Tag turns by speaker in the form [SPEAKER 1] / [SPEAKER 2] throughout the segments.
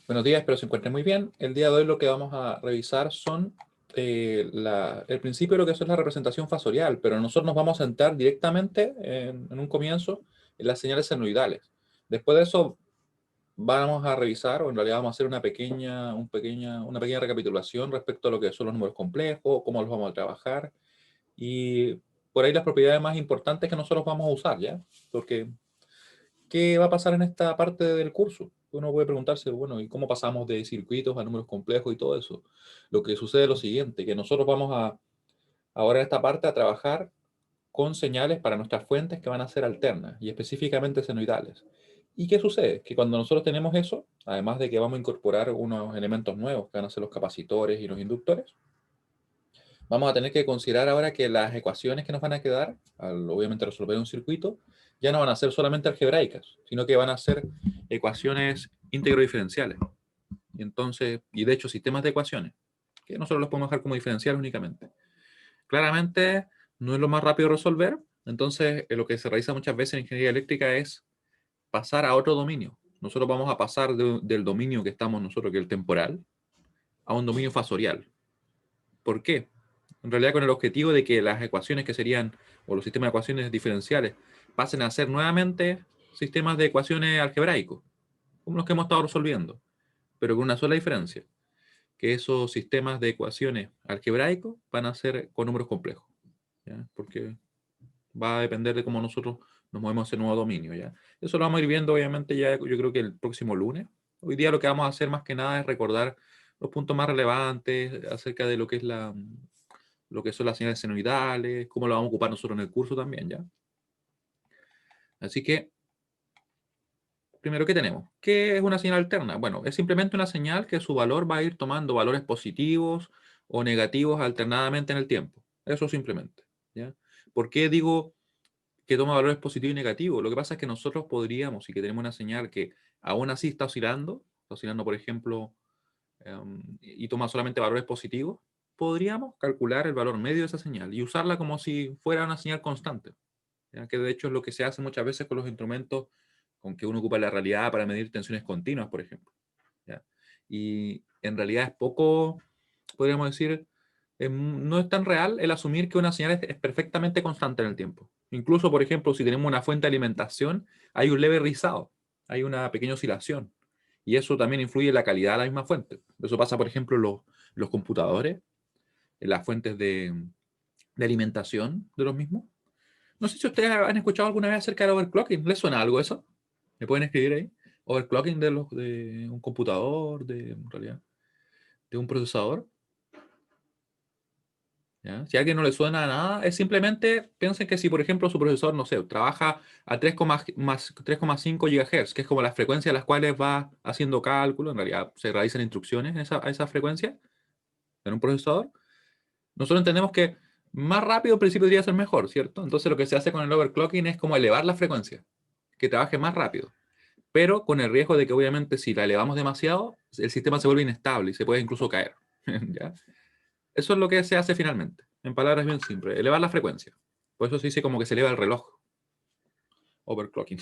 [SPEAKER 1] Buenos días, espero se encuentren muy bien. El día de hoy lo que vamos a revisar son el principio de lo que es la representación fasorial, pero nosotros nos vamos a centrar directamente en un comienzo en las señales senoidales. Después de eso vamos a revisar, o en realidad vamos a hacer una pequeña recapitulación respecto a lo que son los números complejos, cómo los vamos a trabajar y por ahí las propiedades más importantes que nosotros vamos a usar, ¿ya? Porque ¿qué va a pasar en esta parte del curso? Uno puede preguntarse, bueno, ¿y cómo pasamos de circuitos a números complejos y todo eso? Lo que sucede es lo siguiente, que nosotros vamos ahora en esta parte a trabajar con señales para nuestras fuentes que van a ser alternas y específicamente senoidales. ¿Y qué sucede? Que cuando nosotros tenemos eso, además de que vamos a incorporar unos elementos nuevos que van a ser los capacitores y los inductores, vamos a tener que considerar ahora que las ecuaciones que nos van a quedar, al obviamente resolver un circuito, ya no van a ser solamente algebraicas, sino que van a ser ecuaciones íntegro-diferenciales. Y entonces, y de hecho sistemas de ecuaciones, que nosotros los podemos dejar como diferenciales únicamente. Claramente no es lo más rápido de resolver, entonces lo que se realiza muchas veces en ingeniería eléctrica es pasar a otro dominio. Nosotros vamos a pasar del dominio que estamos nosotros, que es el temporal, a un dominio fasorial. ¿Por qué? En realidad con el objetivo de que las ecuaciones que serían, o los sistemas de ecuaciones diferenciales, pasen a ser nuevamente sistemas de ecuaciones algebraicos, como los que hemos estado resolviendo, pero con una sola diferencia, que esos sistemas de ecuaciones algebraicos van a ser con números complejos, ¿ya? Porque va a depender de cómo nosotros nos movemos en ese nuevo dominio, ¿ya? Eso lo vamos a ir viendo, obviamente, ya yo creo que el próximo lunes. Hoy día lo que vamos a hacer más que nada es recordar los puntos más relevantes acerca de lo que es lo que son las señales senoidales, cómo lo vamos a ocupar nosotros en el curso también, ¿ya? Así que, primero, ¿qué tenemos? ¿Qué es una señal alterna? Bueno, es simplemente una señal que su valor va a ir tomando valores positivos o negativos alternadamente en el tiempo. Eso simplemente, ¿ya? ¿Por qué digo que toma valores positivos y negativos? Lo que pasa es que nosotros podríamos, y que tenemos una señal que aún así está oscilando, por ejemplo, y toma solamente valores positivos, podríamos calcular el valor medio de esa señal y usarla como si fuera una señal constante, ¿ya? Que de hecho es lo que se hace muchas veces con los instrumentos con que uno ocupa la realidad para medir tensiones continuas, por ejemplo, ¿ya? Y en realidad es poco, podríamos decir, no es tan real el asumir que una señal es perfectamente constante en el tiempo. Incluso, por ejemplo, si tenemos una fuente de alimentación, hay un leve rizado, hay una pequeña oscilación. Y eso también influye en la calidad de la misma fuente. Eso pasa, por ejemplo, en los computadores, en las fuentes de alimentación de los mismos. No sé si ustedes han escuchado alguna vez acerca del overclocking. ¿Les suena algo eso? ¿Me pueden escribir ahí? Overclocking de un computador, en realidad, de un procesador. ¿Ya? Si a alguien no le suena a nada, es simplemente, piensen que si, por ejemplo, su procesador, no sé, trabaja a 3,5 GHz, que es como la frecuencia a las cuales va haciendo cálculo, en realidad se realizan instrucciones a esa frecuencia en un procesador, nosotros entendemos que más rápido al principio debería ser mejor, ¿cierto? Entonces lo que se hace con el overclocking es como elevar la frecuencia, que trabaje más rápido, pero con el riesgo de que obviamente si la elevamos demasiado, el sistema se vuelve inestable y se puede incluso caer, ¿ya? Eso es lo que se hace finalmente, en palabras bien simples, elevar la frecuencia. Por eso se dice como que se eleva el reloj, overclocking.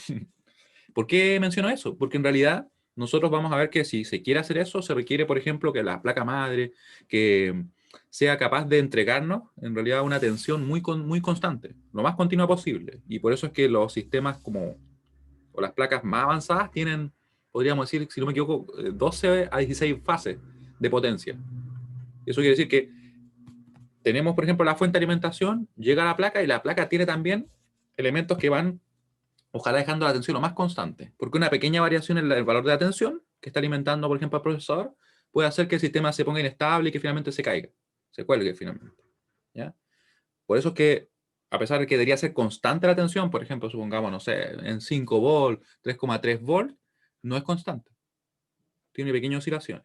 [SPEAKER 1] ¿Por qué menciono eso? Porque en realidad nosotros vamos a ver que si se quiere hacer eso, se requiere, por ejemplo, que la placa madre que sea capaz de entregarnos en realidad una tensión muy constante, lo más continua posible. Y por eso es que los sistemas como, o las placas más avanzadas tienen, podríamos decir, si no me equivoco, 12 a 16 fases de potencia. Eso quiere decir que tenemos, por ejemplo, la fuente de alimentación, llega a la placa y la placa tiene también elementos que van, ojalá dejando la tensión lo más constante, porque una pequeña variación en el valor de la tensión que está alimentando, por ejemplo, al procesador, puede hacer que el sistema se ponga inestable y que finalmente se caiga, se cuelgue finalmente, ¿ya? Por eso es que, a pesar de que debería ser constante la tensión, por ejemplo, supongamos, no sé, en 5 volts, 3,3 volts, no es constante, tiene pequeñas oscilaciones.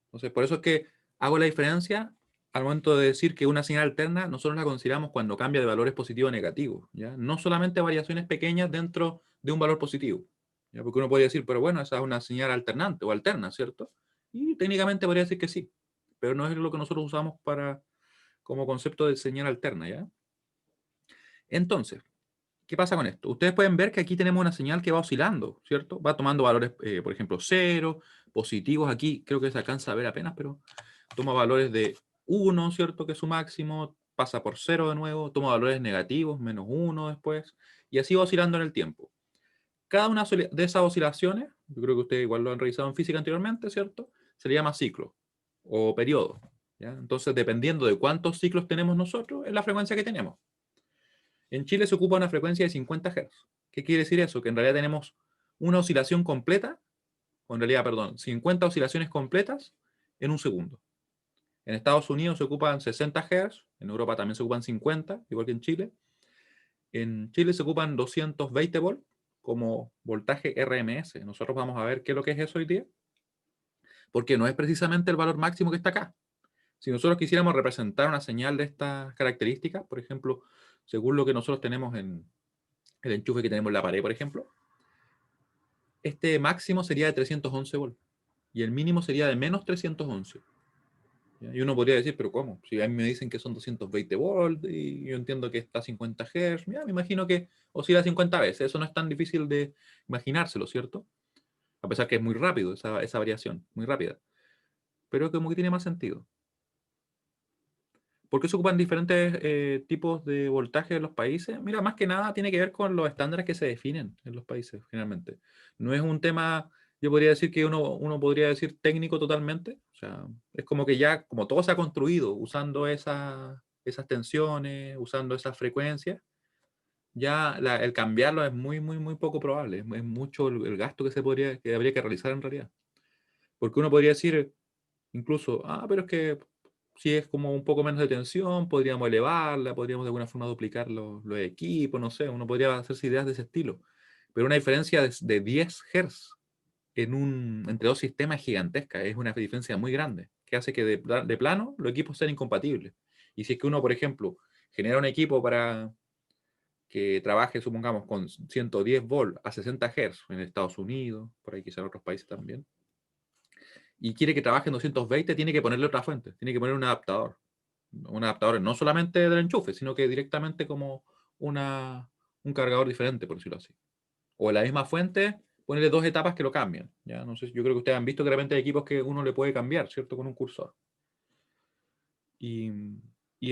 [SPEAKER 1] Entonces, por eso es que hago la diferencia al momento de decir que una señal alterna nosotros la consideramos cuando cambia de valores positivos a negativos, ¿ya? No solamente variaciones pequeñas dentro de un valor positivo, ¿ya? Porque uno podría decir, pero bueno, esa es una señal alternante o alterna, ¿cierto? Y técnicamente podría decir que sí, pero no es lo que nosotros usamos como concepto de señal alterna, ¿ya? Entonces, ¿Qué pasa con esto? Ustedes pueden ver que aquí tenemos una señal que va oscilando, ¿cierto? Va tomando valores, por ejemplo, 0, positivos. Aquí creo que se alcanza a ver apenas, pero toma valores de 1, ¿cierto? Que es su máximo, pasa por 0 de nuevo, toma valores negativos, menos 1 después, y así va oscilando en el tiempo. Cada una de esas oscilaciones, yo creo que ustedes igual lo han revisado en física anteriormente, ¿cierto? Se le llama ciclo o periodo, ¿ya? Entonces, dependiendo de cuántos ciclos tenemos nosotros, es la frecuencia que tenemos. En Chile se ocupa una frecuencia de 50 Hz. ¿Qué quiere decir eso? Que en realidad tenemos una oscilación completa, o en realidad, perdón, 50 oscilaciones completas en un segundo. En Estados Unidos se ocupan 60 Hz, en Europa también se ocupan 50, igual que en Chile. En Chile se ocupan 220 volts como voltaje RMS. Nosotros vamos a ver qué es lo que es eso hoy día, porque no es precisamente el valor máximo que está acá. Si nosotros quisiéramos representar una señal de estas características, por ejemplo, según lo que nosotros tenemos en el enchufe que tenemos en la pared, por ejemplo, este máximo sería de 311 volts y el mínimo sería de menos 311. ¿Ya? Y uno podría decir, pero ¿cómo? Si a mí me dicen que son 220 volts y yo entiendo que está a 50 Hz, ya, me imagino que oscila 50 veces. Eso no es tan difícil de imaginárselo, ¿cierto? A pesar que es muy rápido esa variación, muy rápida. Pero como que tiene más sentido. ¿Por qué se ocupan diferentes tipos de voltaje en los países? Mira, más que nada tiene que ver con los estándares que se definen en los países, generalmente. No es un tema, yo podría decir que uno podría decir técnico totalmente. O sea, es como que ya, como todo se ha construido usando esas tensiones, usando esas frecuencias, ya el cambiarlo es muy, muy, muy poco probable. Es mucho el gasto que habría que realizar en realidad. Porque uno podría decir, incluso, pero es que si es como un poco menos de tensión, podríamos elevarla, podríamos de alguna forma duplicar los equipos, no sé, uno podría hacerse ideas de ese estilo. Pero una diferencia de 10 Hz entre dos sistemas es gigantesca, es una diferencia muy grande, que hace que de plano los equipos sean incompatibles. Y si es que uno, por ejemplo, genera un equipo para que trabaje, supongamos, con 110 volts a 60 Hz en Estados Unidos, por ahí quizá en otros países también, y quiere que trabaje en 220, tiene que ponerle otra fuente, tiene que poner un adaptador. Un adaptador no solamente del enchufe, sino que directamente como un cargador diferente, por decirlo así. O en la misma fuente, ponerle dos etapas que lo cambian. ¿Ya? No sé, yo creo que ustedes han visto que de repente hay equipos que uno le puede cambiar, ¿cierto? Con un cursor. Y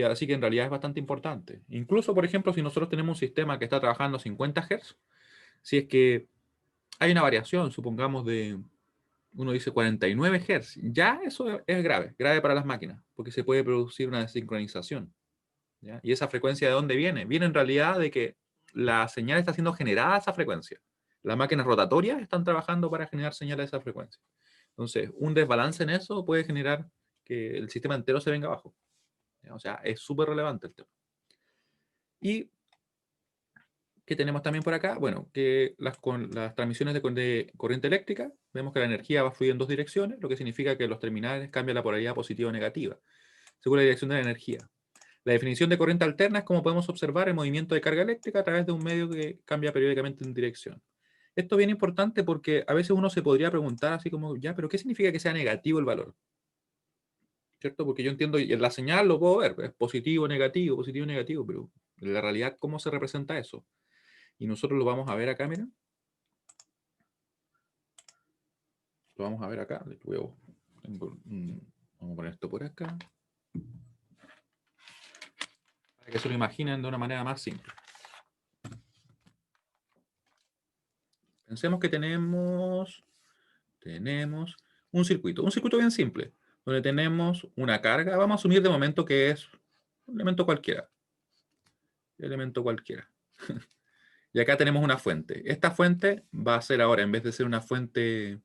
[SPEAKER 1] así que en realidad es bastante importante. Incluso, por ejemplo, si nosotros tenemos un sistema que está trabajando a 50 Hz, si es que hay una variación, supongamos uno dice 49 Hz, ya eso es grave, grave para las máquinas, porque se puede producir una desincronización. ¿Ya? ¿Y esa frecuencia de dónde viene? Viene en realidad de que la señal está siendo generada a esa frecuencia. Las máquinas rotatorias están trabajando para generar señales a esa frecuencia. Entonces, un desbalance en eso puede generar que el sistema entero se venga abajo. ¿Ya? O sea, es súper relevante el tema. Y ¿qué tenemos también por acá? Bueno, que con las transmisiones de corriente eléctrica, vemos que la energía va fluyendo en dos direcciones, lo que significa que los terminales cambian la polaridad positiva o negativa, según la dirección de la energía. La definición de corriente alterna es como podemos observar el movimiento de carga eléctrica a través de un medio que cambia periódicamente en dirección. Esto es bien importante porque a veces uno se podría preguntar así como, ya, pero ¿qué significa que sea negativo el valor? ¿Cierto? Porque yo entiendo, y en la señal lo puedo ver, es positivo, negativo, pero en la realidad, ¿cómo se representa eso? Y nosotros lo vamos a ver acá, miren. Lo vamos a ver acá. Vamos a poner esto por acá. Para que se lo imaginen de una manera más simple. Pensemos que tenemos un circuito bien simple, donde tenemos una carga. Vamos a asumir de momento que es un elemento cualquiera. Y acá tenemos una fuente. Esta fuente va a ser ahora, en vez de ser una fuente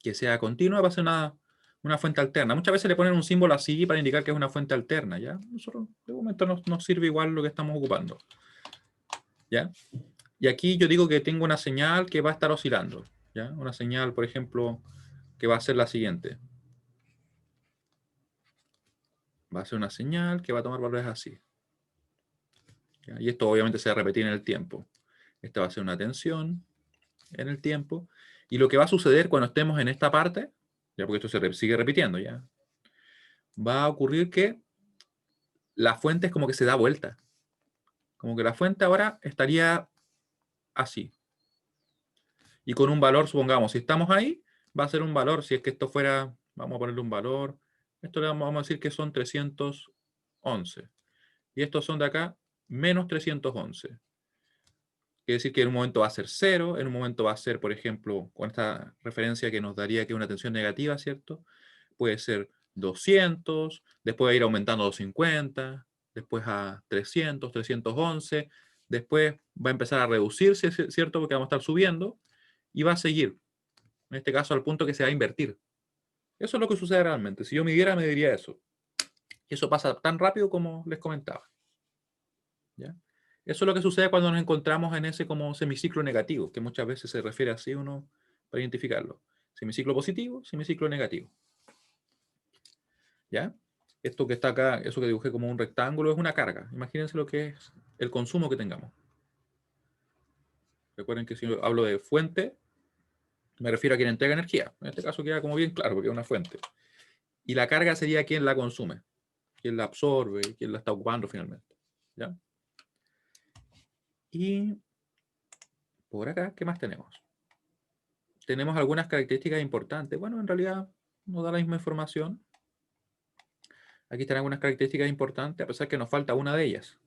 [SPEAKER 1] que sea continua, va a ser una fuente alterna. Muchas veces le ponen un símbolo así para indicar que es una fuente alterna, ¿ya? Nosotros, de momento, nos sirve igual lo que estamos ocupando, ¿ya? Y aquí yo digo que tengo una señal que va a estar oscilando, ¿ya? Una señal, por ejemplo, que va a ser la siguiente. Va a ser una señal que va a tomar valores así. ¿Ya? Y esto obviamente se va a repetir en el tiempo. Esta va a ser una tensión en el tiempo. Y lo que va a suceder cuando estemos en esta parte, ya porque esto se sigue repitiendo, ya, va a ocurrir que la fuente es como que se da vuelta. Como que la fuente ahora estaría así. Y con un valor, supongamos, si estamos ahí, va a ser un valor, si es que esto fuera, vamos a ponerle un valor, esto le vamos a decir que son 311. Y estos son de acá, menos 311. Quiere decir que en un momento va a ser 0, en un momento va a ser, por ejemplo, con esta referencia que nos daría que una tensión negativa, ¿cierto? Puede ser 200, después va a ir aumentando a 250, después a 300, 311, después va a empezar a reducirse, ¿cierto? Porque vamos a estar subiendo y va a seguir, en este caso al punto que se va a invertir. Eso es lo que sucede realmente. Si yo midiera, me diría eso. Y eso pasa tan rápido como les comentaba. ¿Ya? Eso es lo que sucede cuando nos encontramos en ese como semiciclo negativo, que muchas veces se refiere así uno para identificarlo. Semiciclo positivo, semiciclo negativo. ¿Ya? Esto que está acá, eso que dibujé como un rectángulo, es una carga. Imagínense lo que es el consumo que tengamos. Recuerden que si yo hablo de fuente, me refiero a quien entrega energía. En este caso queda como bien claro, porque es una fuente. Y la carga sería quien la consume, quien la absorbe, quien la está ocupando finalmente. ¿Ya? Y por acá, ¿qué más tenemos? Tenemos algunas características importantes. Bueno, en realidad nos da la misma información. Aquí están algunas características importantes, a pesar que nos falta una de ellas.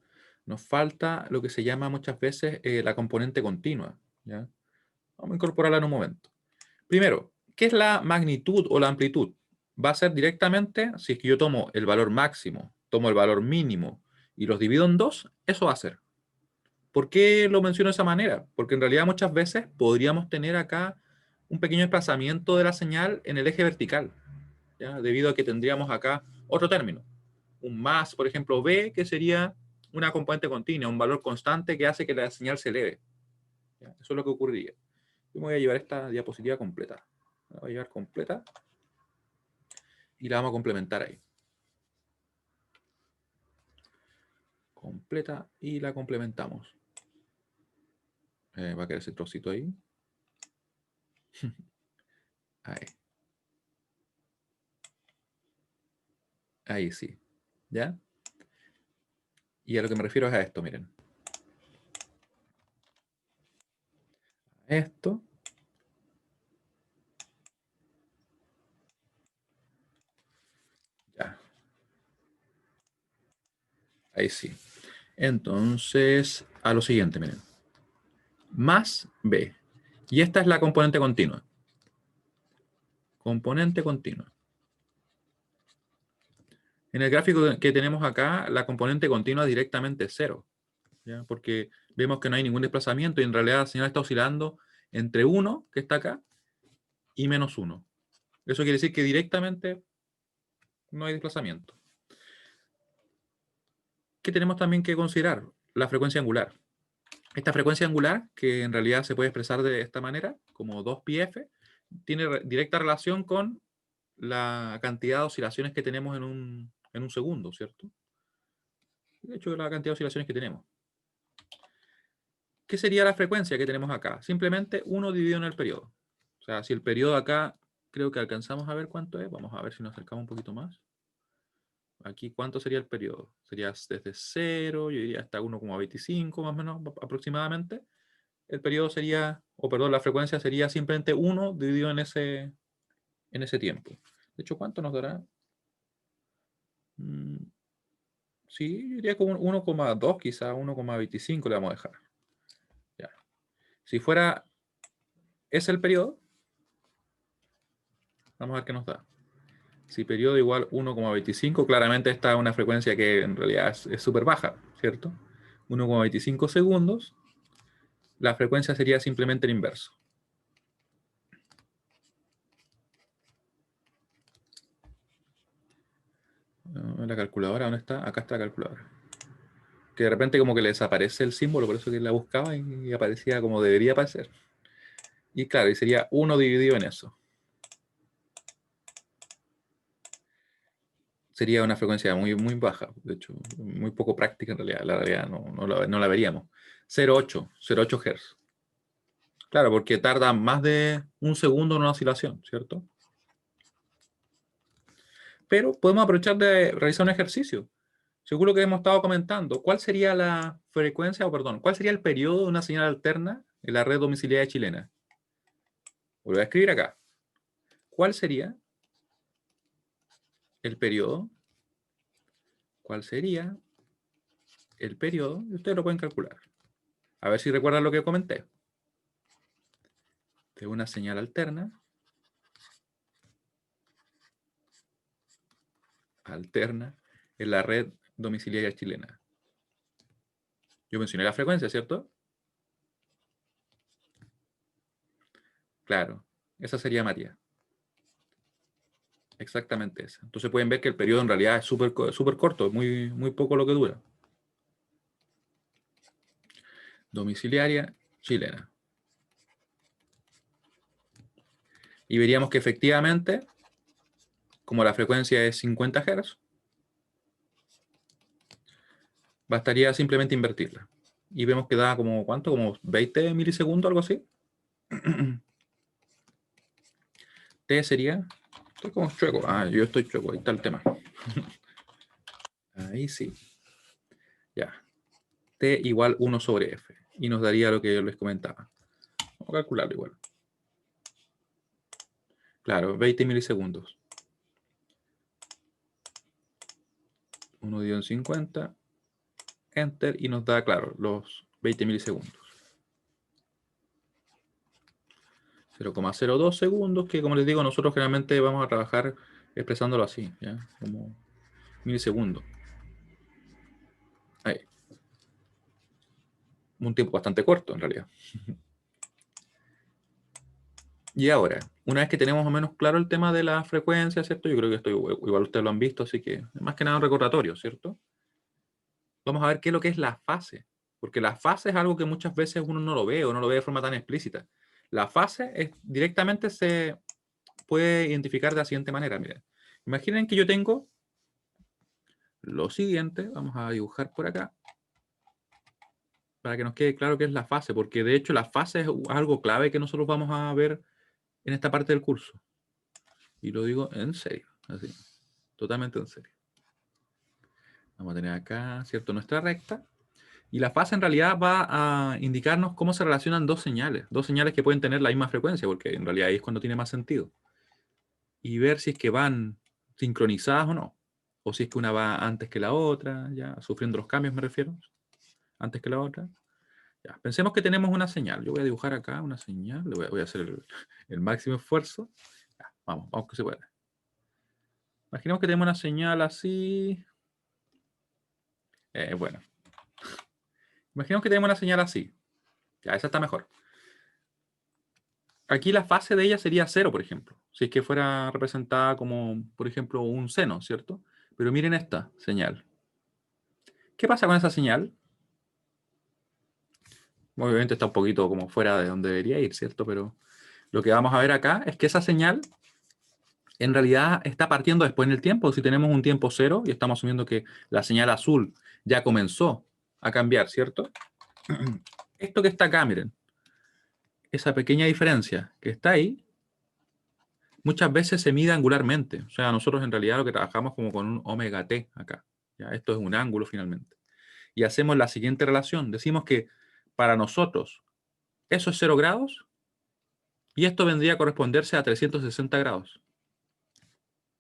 [SPEAKER 1] Nos falta lo que se llama muchas veces la componente continua. ¿Ya? Vamos a incorporarla en un momento. Primero, ¿qué es la magnitud o la amplitud? Va a ser directamente, si es que yo tomo el valor máximo, tomo el valor mínimo y los divido en dos, eso va a ser. ¿Por qué lo menciono de esa manera? Porque en realidad muchas veces podríamos tener acá un pequeño desplazamiento de la señal en el eje vertical, ¿ya? Debido a que tendríamos acá otro término, un más, por ejemplo, b, que sería una componente continua, un valor constante que hace que la señal se eleve. ¿Ya? Eso es lo que ocurriría. Yo me voy a llevar esta diapositiva completa. La voy a llevar completa y la vamos a complementar ahí. Completa y la complementamos. Va a quedar ese trocito ahí. Ahí. Ahí sí. ¿Ya? Y a lo que me refiero es a esto, miren. Esto. Ya. Ahí sí. Entonces, a lo siguiente, miren. Más B. Y esta es la componente continua. Componente continua. En el gráfico que tenemos acá, la componente continua es directamente 0. ¿Ya? Porque vemos que no hay ningún desplazamiento y en realidad la señal está oscilando entre 1, que está acá, y menos 1. Eso quiere decir que directamente no hay desplazamiento. ¿Qué tenemos también que considerar? La frecuencia angular. Esta frecuencia angular, que en realidad se puede expresar de esta manera, como 2πf, tiene directa relación con la cantidad de oscilaciones que tenemos en un segundo, ¿cierto? De hecho, la cantidad de oscilaciones que tenemos. ¿Qué sería la frecuencia que tenemos acá? Simplemente 1 dividido en el periodo. O sea, si el periodo acá, creo que alcanzamos a ver cuánto es. Vamos a ver si nos acercamos un poquito más. Aquí, ¿cuánto sería el periodo? Sería desde 0, yo diría hasta 1,25 más o menos aproximadamente. El periodo sería, o perdón, la frecuencia sería simplemente 1 dividido en ese tiempo. De hecho, ¿cuánto nos dará? Sí, yo diría como 1,2, quizá 1,25 le vamos a dejar. Ya. Si fuera ese el periodo, vamos a ver qué nos da. Si periodo igual 1,25, claramente esta es una frecuencia que en realidad es súper baja, ¿cierto? 1,25 segundos, la frecuencia sería simplemente el inverso. La calculadora, ¿dónde está? Acá está la calculadora. Que de repente como que le desaparece el símbolo, por eso que la buscaba y aparecía como debería aparecer. Y claro, y sería 1 dividido en eso. Sería una frecuencia muy, muy baja, de hecho, muy poco práctica en realidad. La realidad no la veríamos. 0,8 Hz. Claro, porque tarda más de un segundo en una oscilación, ¿cierto? Pero podemos aprovechar de realizar un ejercicio. Seguro que hemos estado comentando, ¿cuál sería la frecuencia, o perdón, cuál sería el periodo de una señal alterna en la red domiciliaria chilena? Lo voy a escribir acá. ¿Cuál sería el periodo? ¿Cuál sería el periodo? Y ustedes lo pueden calcular. A ver si recuerdan lo que comenté. De una señal alterna. Alterna en la red domiciliaria chilena. Yo mencioné la frecuencia, ¿cierto? Claro, esa sería María. Exactamente esa. Entonces pueden ver que el periodo en realidad es súper corto, muy poco lo que dura. Domiciliaria chilena. Y veríamos que efectivamente, como la frecuencia es 50 Hz, bastaría simplemente invertirla. Y vemos que da como, ¿cuánto? Como 20 milisegundos, algo así. T sería... Estoy como chueco. Ah, yo estoy chueco, ahí está el tema. Ahí sí. Ya. T igual 1 sobre F. Y nos daría lo que yo les comentaba. Vamos a calcularlo igual. Claro, 20 milisegundos. 1 dividido en 50. Enter. Y nos da, claro, los 20 milisegundos. 0,02 segundos, que como les digo, nosotros generalmente vamos a trabajar expresándolo así, ¿ya? Como milisegundos. Ahí. Un tiempo bastante corto, en realidad. Y ahora, una vez que tenemos más o menos claro el tema de la frecuencia, ¿cierto? Yo creo que esto igual ustedes lo han visto, así que más que nada un recordatorio, ¿cierto? Vamos a ver qué es lo que es la fase. Porque la fase es algo que muchas veces uno no lo ve o no lo ve de forma tan explícita. La fase directamente se puede identificar de la siguiente manera. Miren, imaginen que yo tengo lo siguiente. Vamos a dibujar por acá para que nos quede claro qué es la fase. Porque de hecho la fase es algo clave que nosotros vamos a ver en esta parte del curso. Y lo digo en serio, así, totalmente en serio. Vamos a tener acá, ¿cierto? Nuestra recta. Y la fase en realidad va a indicarnos cómo se relacionan dos señales que pueden tener la misma frecuencia, porque en realidad ahí es cuando tiene más sentido. Y ver si es que van sincronizadas o no. O si es que una va antes que la otra, ya, sufriendo los cambios me refiero, antes que la otra. Ya, pensemos que tenemos una señal. Yo voy a dibujar acá una señal, voy a hacer el máximo esfuerzo. Ya, vamos que se puede. Imaginemos que tenemos una señal así. Bueno. Imaginemos que tenemos una señal así. Ya, esa está mejor. Aquí la fase de ella sería 0, por ejemplo. Si es que fuera representada como, por ejemplo, un seno, ¿cierto? Pero miren esta señal. ¿Qué pasa con esa señal? Obviamente está un poquito como fuera de donde debería ir, ¿cierto? Pero lo que vamos a ver acá es que esa señal en realidad está partiendo después en el tiempo. Si tenemos un tiempo 0 y estamos asumiendo que la señal azul ya comenzó a cambiar, ¿cierto? Esto que está acá, miren, esa pequeña diferencia que está ahí, muchas veces se mide angularmente. O sea, nosotros en realidad lo que trabajamos como con un omega t acá. ¿Ya? Esto es un ángulo finalmente. Y hacemos la siguiente relación. Decimos que para nosotros eso es 0 grados y esto vendría a corresponderse a 360 grados.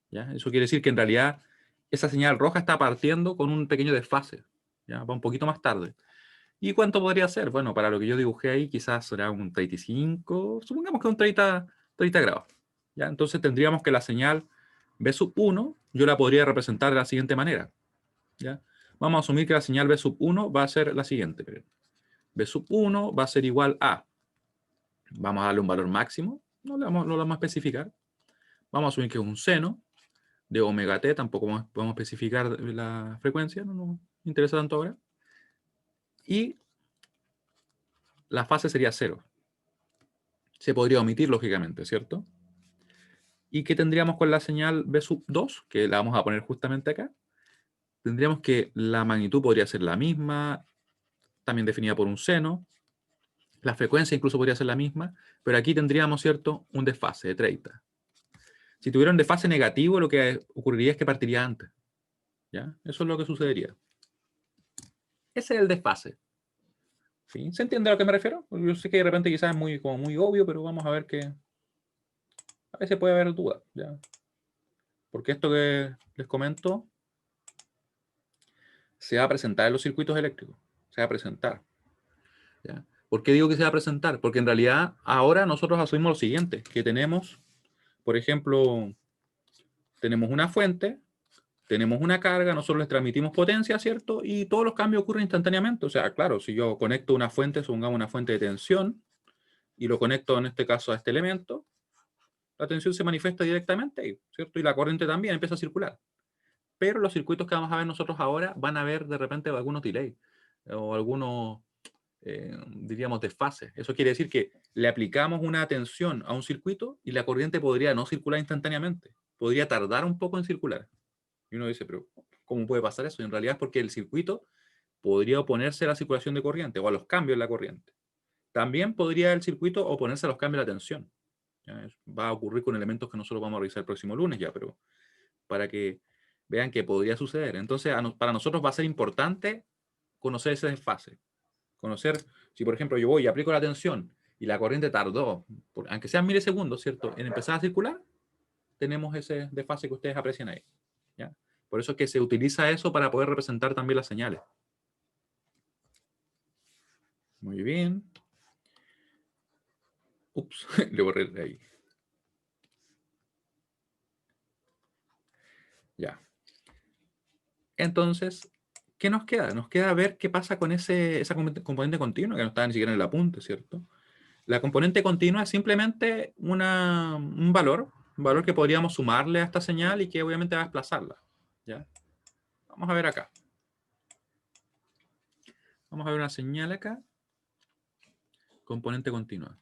[SPEAKER 1] ¿Ya? Eso quiere decir que en realidad esa señal roja está partiendo con un pequeño desfase. ¿Ya? Va un poquito más tarde. ¿Y cuánto podría ser? Bueno, para lo que yo dibujé ahí quizás será un 35, supongamos que un 30 grados. ¿Ya? Entonces tendríamos que la señal B sub 1 yo la podría representar de la siguiente manera. ¿Ya? Vamos a asumir que la señal B sub 1 va a ser la siguiente. B sub 1 va a ser igual a, vamos a darle un valor máximo, no lo vamos a especificar. Vamos a asumir que es un seno de omega t, tampoco podemos especificar la frecuencia, no nos interesa tanto ahora. Y la fase sería 0. Se podría omitir, lógicamente, ¿cierto? ¿Y qué tendríamos con la señal B sub 2? Que la vamos a poner justamente acá. Tendríamos que la magnitud podría ser la misma, también definida por un seno. La frecuencia incluso podría ser la misma, pero aquí tendríamos, ¿cierto?, un desfase de 30. Si tuviera un desfase negativo, lo que ocurriría es que partiría antes. ¿Ya? Eso es lo que sucedería. Ese es el desfase. ¿Sí? ¿Se entiende a lo que me refiero? Yo sé que de repente quizás es como muy obvio, pero vamos a ver que a veces puede haber dudas. ¿Ya? Porque esto que les comento se va a presentar en los circuitos eléctricos. Se va a presentar. ¿Ya? ¿Por qué digo que se va a presentar? Porque en realidad ahora nosotros asumimos lo siguiente, que tenemos, por ejemplo, tenemos una fuente, tenemos una carga, nosotros les transmitimos potencia, ¿cierto? Y todos los cambios ocurren instantáneamente. O sea, claro, si yo conecto una fuente, supongamos una fuente de tensión, y lo conecto en este caso a este elemento, la tensión se manifiesta directamente, ¿cierto? Y la corriente también empieza a circular. Pero los circuitos que vamos a ver nosotros ahora van a ver de repente algunos delays o algunos, diríamos, desfases. Eso quiere decir que le aplicamos una tensión a un circuito y la corriente podría no circular instantáneamente. Podría tardar un poco en circular. Y uno dice, pero ¿cómo puede pasar eso? Y en realidad es porque el circuito podría oponerse a la circulación de corriente o a los cambios en la corriente. También podría el circuito oponerse a los cambios de la tensión. ¿Ya? Va a ocurrir con elementos que nosotros vamos a revisar el próximo lunes ya, pero para que vean que podría suceder. Entonces, para nosotros va a ser importante conocer ese desfase. Conocer, si por ejemplo yo voy y aplico la tensión y la corriente tardó, aunque sean milisegundos, ¿cierto?, en empezar a circular, tenemos ese desfase que ustedes aprecian ahí. ¿Ya? Por eso es que se utiliza eso para poder representar también las señales. Muy bien. Ups, le borré de ahí. Ya. Entonces, ¿qué nos queda? Nos queda ver qué pasa con esa componente continua, que no está ni siquiera en el apunte, ¿cierto? La componente continua es simplemente un valor que podríamos sumarle a esta señal y que obviamente va a desplazarla. ¿Ya? Vamos a ver acá. Vamos a ver una señal acá. Componente continua.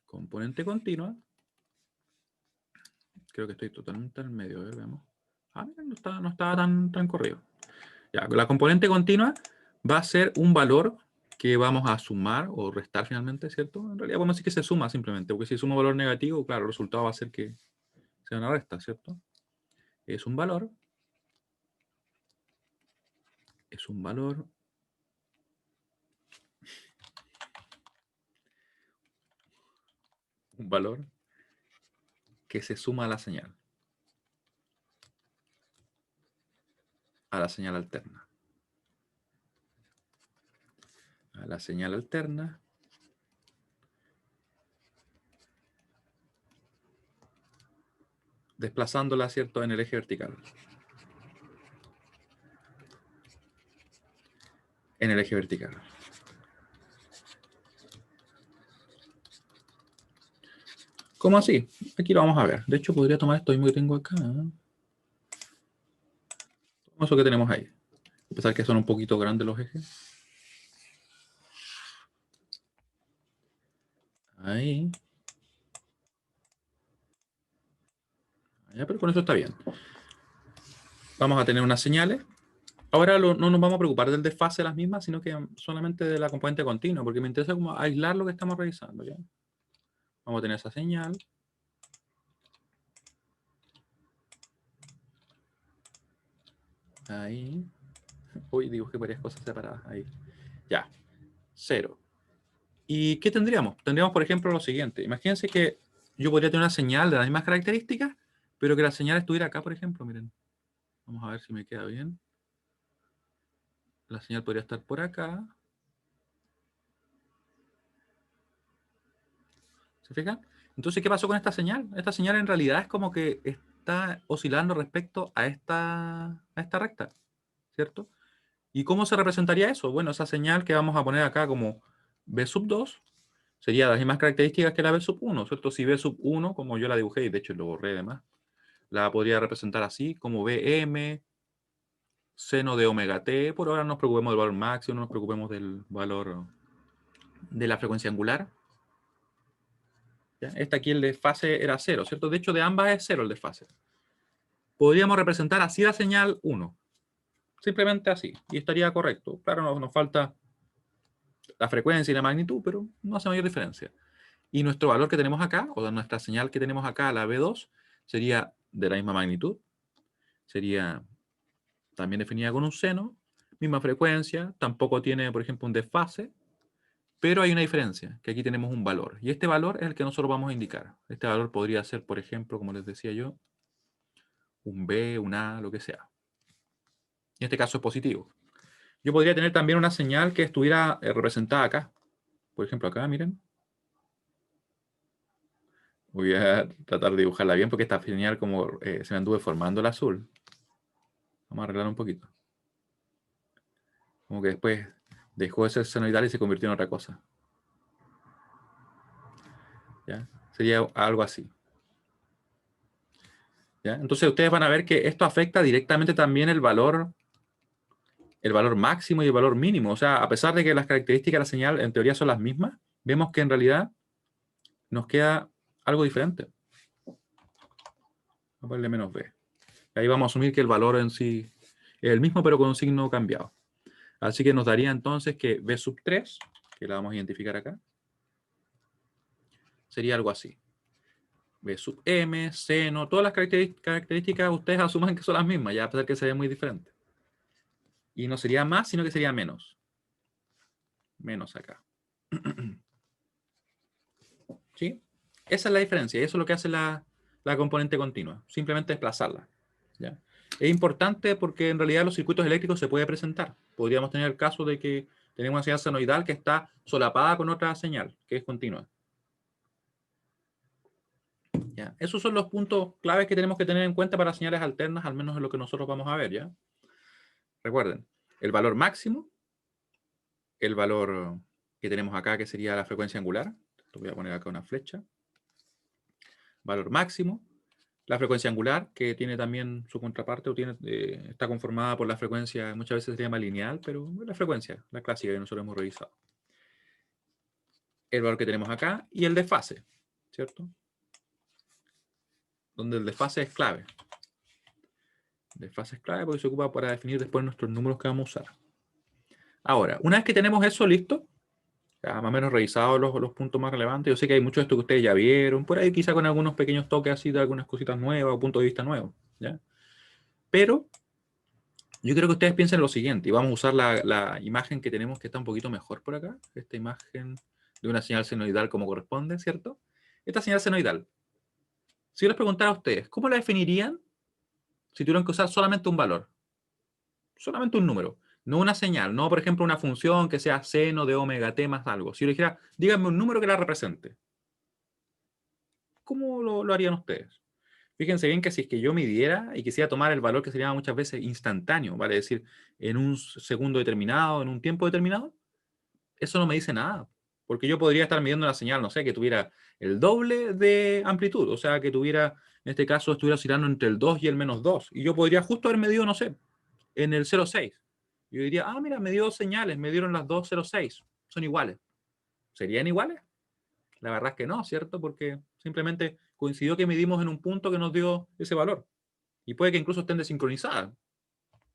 [SPEAKER 1] Componente continua. Creo que estoy totalmente en medio. A ver, veamos. Ah, mira, no estaba tan corrido. Ya, la componente continua va a ser un valor que vamos a sumar o restar finalmente, ¿cierto? En realidad podemos decir que se suma simplemente, porque si suma un valor negativo, claro, el resultado va a ser que sea una resta, ¿cierto? Es un valor. Es un valor. Un valor que se suma a la señal. A la señal alterna. A la señal alterna. Desplazándola, ¿cierto?, en el eje vertical. En el eje vertical. ¿Cómo así? Aquí lo vamos a ver. De hecho, podría tomar esto mismo que tengo acá. Eso que tenemos ahí. A pesar que son un poquito grandes los ejes. Ahí. Allá, pero con eso está bien. Vamos a tener unas señales. Ahora no nos vamos a preocupar del desfase de las mismas, sino que solamente de la componente continua, porque me interesa como aislar lo que estamos revisando. ¿Ya? Vamos a tener esa señal. Ahí. Uy, dibujé varias cosas separadas. Ahí. Ya. 0. ¿Y qué tendríamos? Tendríamos, por ejemplo, lo siguiente. Imagínense que yo podría tener una señal de las mismas características, pero que la señal estuviera acá, por ejemplo. Miren. Vamos a ver si me queda bien. La señal podría estar por acá. ¿Se fijan? Entonces, ¿qué pasó con esta señal? Esta señal en realidad es como que está oscilando respecto a esta recta, ¿cierto? ¿Y cómo se representaría eso? Bueno, esa señal que vamos a poner acá como B sub 2 sería las mismas características que la B sub 1, ¿cierto? Si B sub 1, como yo la dibujé, y de hecho lo borré además, la podría representar así, como Bm, seno de omega t. Por ahora no nos preocupemos del valor máximo, no nos preocupemos del valor de la frecuencia angular. ¿Ya? Esta aquí el desfase era 0, ¿cierto? De hecho, de ambas es 0 el desfase. Podríamos representar así la señal 1. Simplemente así. Y estaría correcto. Claro, nos falta la frecuencia y la magnitud, pero no hace mayor diferencia. Y nuestro valor que tenemos acá, o nuestra señal que tenemos acá, la B2, sería de la misma magnitud. Sería también definida con un seno, misma frecuencia, tampoco tiene, por ejemplo, un desfase, pero hay una diferencia, que aquí tenemos un valor. Y este valor es el que nosotros vamos a indicar. Este valor podría ser, por ejemplo, como les decía yo, un B, un A, lo que sea. En este caso es positivo. Yo podría tener también una señal que estuviera representada acá. Por ejemplo, acá, miren. Voy a tratar de dibujarla bien porque esta señal como se me anduve formando el azul. Vamos a arreglar un poquito. Como que después dejó de ser senoidal y se convirtió en otra cosa. ¿Ya? Sería algo así. ¿Ya? Entonces ustedes van a ver que esto afecta directamente también el valor máximo y el valor mínimo. O sea, a pesar de que las características de la señal en teoría son las mismas, vemos que en realidad nos queda algo diferente. Vamos a ponerle menos B. Ahí vamos a asumir que el valor en sí es el mismo, pero con un signo cambiado. Así que nos daría entonces que B sub 3, que la vamos a identificar acá, sería algo así. B sub M, seno, todas las características ustedes asuman que son las mismas, ya a pesar que se ve muy diferente. Y no sería más, sino que sería menos. Menos acá. ¿Sí? Esa es la diferencia, y eso es lo que hace la componente continua, simplemente desplazarla. ¿Ya? Es importante porque en realidad los circuitos eléctricos se puede presentar. Podríamos tener el caso de que tenemos una señal senoidal que está solapada con otra señal, que es continua. ¿Ya? Esos son los puntos claves que tenemos que tener en cuenta para señales alternas, al menos en lo que nosotros vamos a ver. ¿Ya? Recuerden, el valor máximo, el valor que tenemos acá, que sería la frecuencia angular. Voy a poner acá una flecha. Valor máximo, la frecuencia angular, que tiene también su contraparte, o está conformada por la frecuencia, muchas veces se llama lineal, pero es la frecuencia, la clásica que nosotros hemos revisado. El valor que tenemos acá y el desfase, ¿cierto? Donde el desfase es clave. El desfase es clave porque se ocupa para definir después nuestros números que vamos a usar. Ahora, una vez que tenemos eso listo, ya más o menos revisado los puntos más relevantes, yo sé que hay mucho de esto que ustedes ya vieron, por ahí quizá con algunos pequeños toques así de algunas cositas nuevas o puntos de vista nuevos, ¿ya? Pero yo quiero que ustedes piensen lo siguiente, y vamos a usar la imagen que tenemos que está un poquito mejor por acá, esta imagen de una señal senoidal como corresponde, ¿cierto? Esta señal senoidal, si yo les preguntara a ustedes, ¿cómo la definirían si tuvieran que usar solamente un valor? Solamente un número, no una señal, no por ejemplo una función que sea seno de omega t más algo. Si yo les dijera, díganme un número que la represente, ¿cómo lo harían ustedes? Fíjense bien que si es que yo midiera y quisiera tomar el valor que sería muchas veces instantáneo, vale decir, en un segundo determinado, en un tiempo determinado, eso no me dice nada. Porque yo podría estar midiendo una señal, no sé, que tuviera el doble de amplitud, o sea, que tuviera, en este caso, estuviera oscilando entre el 2 y el -2. Y yo podría justo haber medido, no sé, en el 0,6. Yo diría, ah, mira, me dio dos señales, me dieron las dos 0,6. Son iguales. ¿Serían iguales? La verdad es que no, ¿cierto? Porque simplemente coincidió que medimos en un punto que nos dio ese valor. Y puede que incluso estén desincronizadas.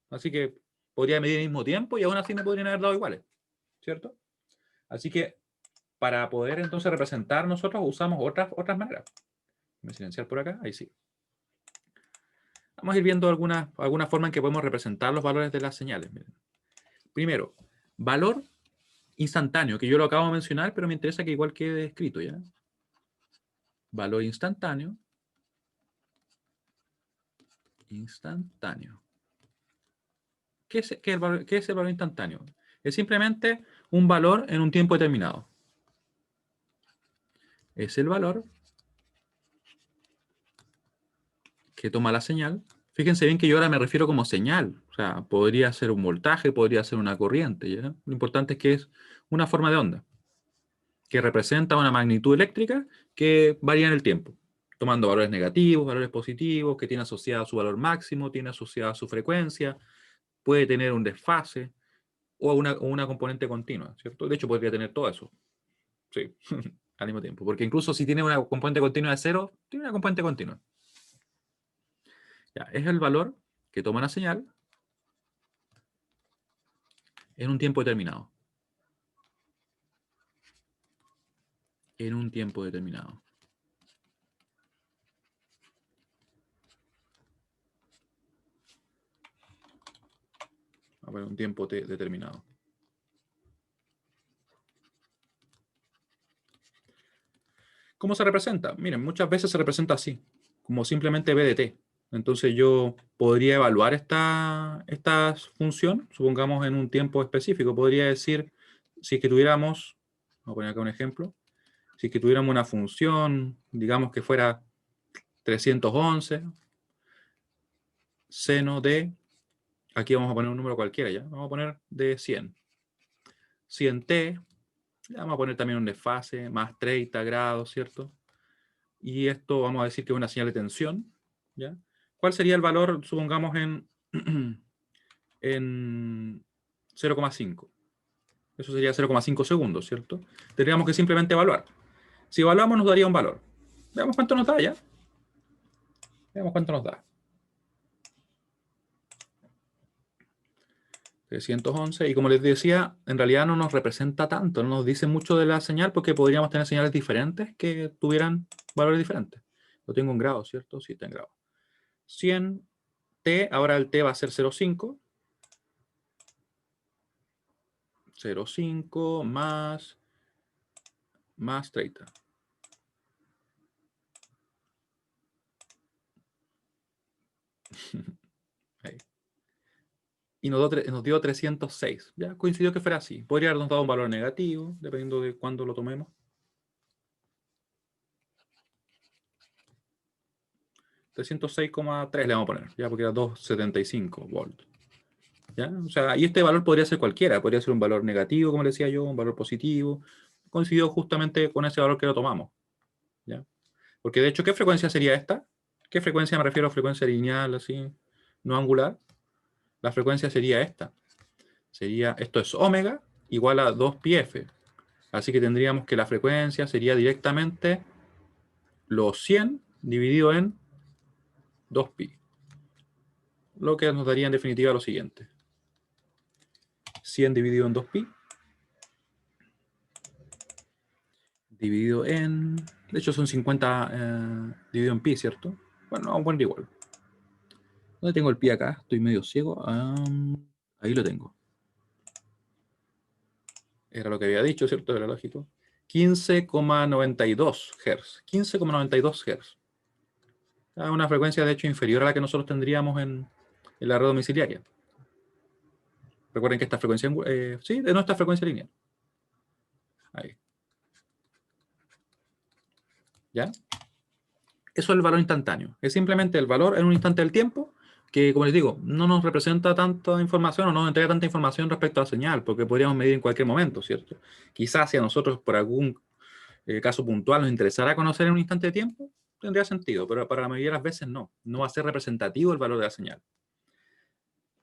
[SPEAKER 1] Así que podría medir al mismo tiempo y aún así me podrían haber dado iguales, ¿cierto? Así que para poder entonces representar nosotros usamos otras maneras. Voy a silenciar por acá, ahí sí. Vamos a ir viendo alguna forma en que podemos representar los valores de las señales. Miren. Primero, valor instantáneo, que yo lo acabo de mencionar, pero me interesa que igual quede escrito ya. Valor instantáneo. Instantáneo. ¿Qué es el valor instantáneo? Es simplemente un valor en un tiempo determinado. Es el valor que toma la señal. Fíjense bien que yo ahora me refiero como señal. O sea, podría ser un voltaje, podría ser una corriente. ¿Ya? Lo importante es que es una forma de onda que representa una magnitud eléctrica que varía en el tiempo, tomando valores negativos, valores positivos, que tiene asociado su valor máximo, tiene asociada su frecuencia, puede tener un desfase o una componente continua, ¿cierto? De hecho, podría tener todo eso. Sí, al mismo tiempo. Porque incluso si tiene una componente continua de 0, tiene una componente continua. Ya, es el valor que toma una señal en un tiempo determinado. en un tiempo determinado. A ver, un tiempo determinado. ¿Cómo se representa? Miren, muchas veces se representa así, como simplemente B de t. Entonces yo podría evaluar esta función, supongamos en un tiempo específico. Podría decir, si es que tuviéramos, voy a poner acá un ejemplo, si es que tuviéramos una función, digamos que fuera 311, seno de, aquí vamos a poner un número cualquiera ya, vamos a poner de 100. 100t, vamos a poner también un desfase, más 30 grados, ¿cierto? Y esto vamos a decir que es una señal de tensión, ¿ya? ¿Cuál sería el valor, supongamos, en 0,5? Eso sería 0,5 segundos, ¿cierto? Tendríamos que simplemente evaluar. Si evaluamos nos daría un valor. Veamos cuánto nos da ya. Veamos cuánto nos da. 311, y como les decía, en realidad no nos representa tanto, no nos dice mucho de la señal porque podríamos tener señales diferentes que tuvieran valores diferentes. Lo tengo en grados, ¿cierto? Sí, está en grados. 100t, ahora el t va a ser 0,5. 0,5 más 30. Ahí. Y nos dio 306. Ya coincidió que fuera así. Podría habernos dado un valor negativo, dependiendo de cuándo lo tomemos. 306,3 le vamos a poner, ya, porque era 275 volts. ¿Ya? O sea, y este valor podría ser cualquiera. Podría ser un valor negativo, como le decía yo, un valor positivo. Coincidió justamente con ese valor que lo tomamos. ¿Ya? Porque de hecho, ¿qué frecuencia sería esta? ¿Qué frecuencia me refiero a frecuencia lineal, así, no angular? La frecuencia sería esta. Esto es omega igual a 2πf. Así que tendríamos que la frecuencia sería directamente los 100 dividido en 2pi. Lo que nos daría en definitiva lo siguiente. 100 dividido en 2pi. Dividido en... De hecho son 50 dividido en pi, ¿cierto? Bueno, vamos a poner igual. ¿Dónde tengo el pi acá? Estoy medio ciego. Ahí lo tengo. Era lo que había dicho, ¿cierto? Era lógico. 15,92 Hz. 15,92 Hz. Una frecuencia, de hecho, inferior a la que nosotros tendríamos en la red domiciliaria. Recuerden que esta frecuencia, sí, de nuestra frecuencia lineal. Ahí. ¿Ya? Eso es el valor instantáneo. Es simplemente el valor en un instante del tiempo que, como les digo, no nos representa tanta información o no nos entrega tanta información respecto a la señal, porque podríamos medir en cualquier momento, ¿cierto? Quizás si a nosotros por algún caso puntual nos interesara conocer en un instante de tiempo, tendría sentido, pero para la mayoría de las veces no. No va a ser representativo el valor de la señal.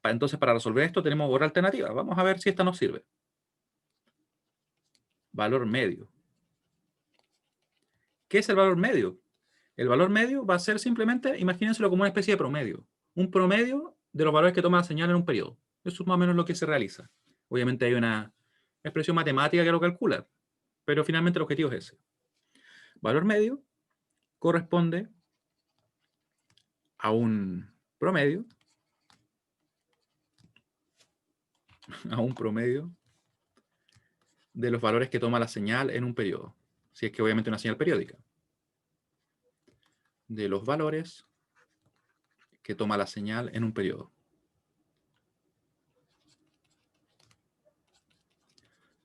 [SPEAKER 1] Entonces, para resolver esto tenemos otra alternativa. Vamos a ver si esta nos sirve. Valor medio. ¿Qué es el valor medio? El valor medio va a ser simplemente, imagínenselo como una especie de promedio. Un promedio de los valores que toma la señal en un periodo. Eso es más o menos lo que se realiza. Obviamente hay una expresión matemática que lo calcula, pero finalmente el objetivo es ese. Valor medio corresponde a un promedio, de los valores que toma la señal en un periodo. Si es que obviamente una señal periódica. De los valores que toma la señal en un periodo.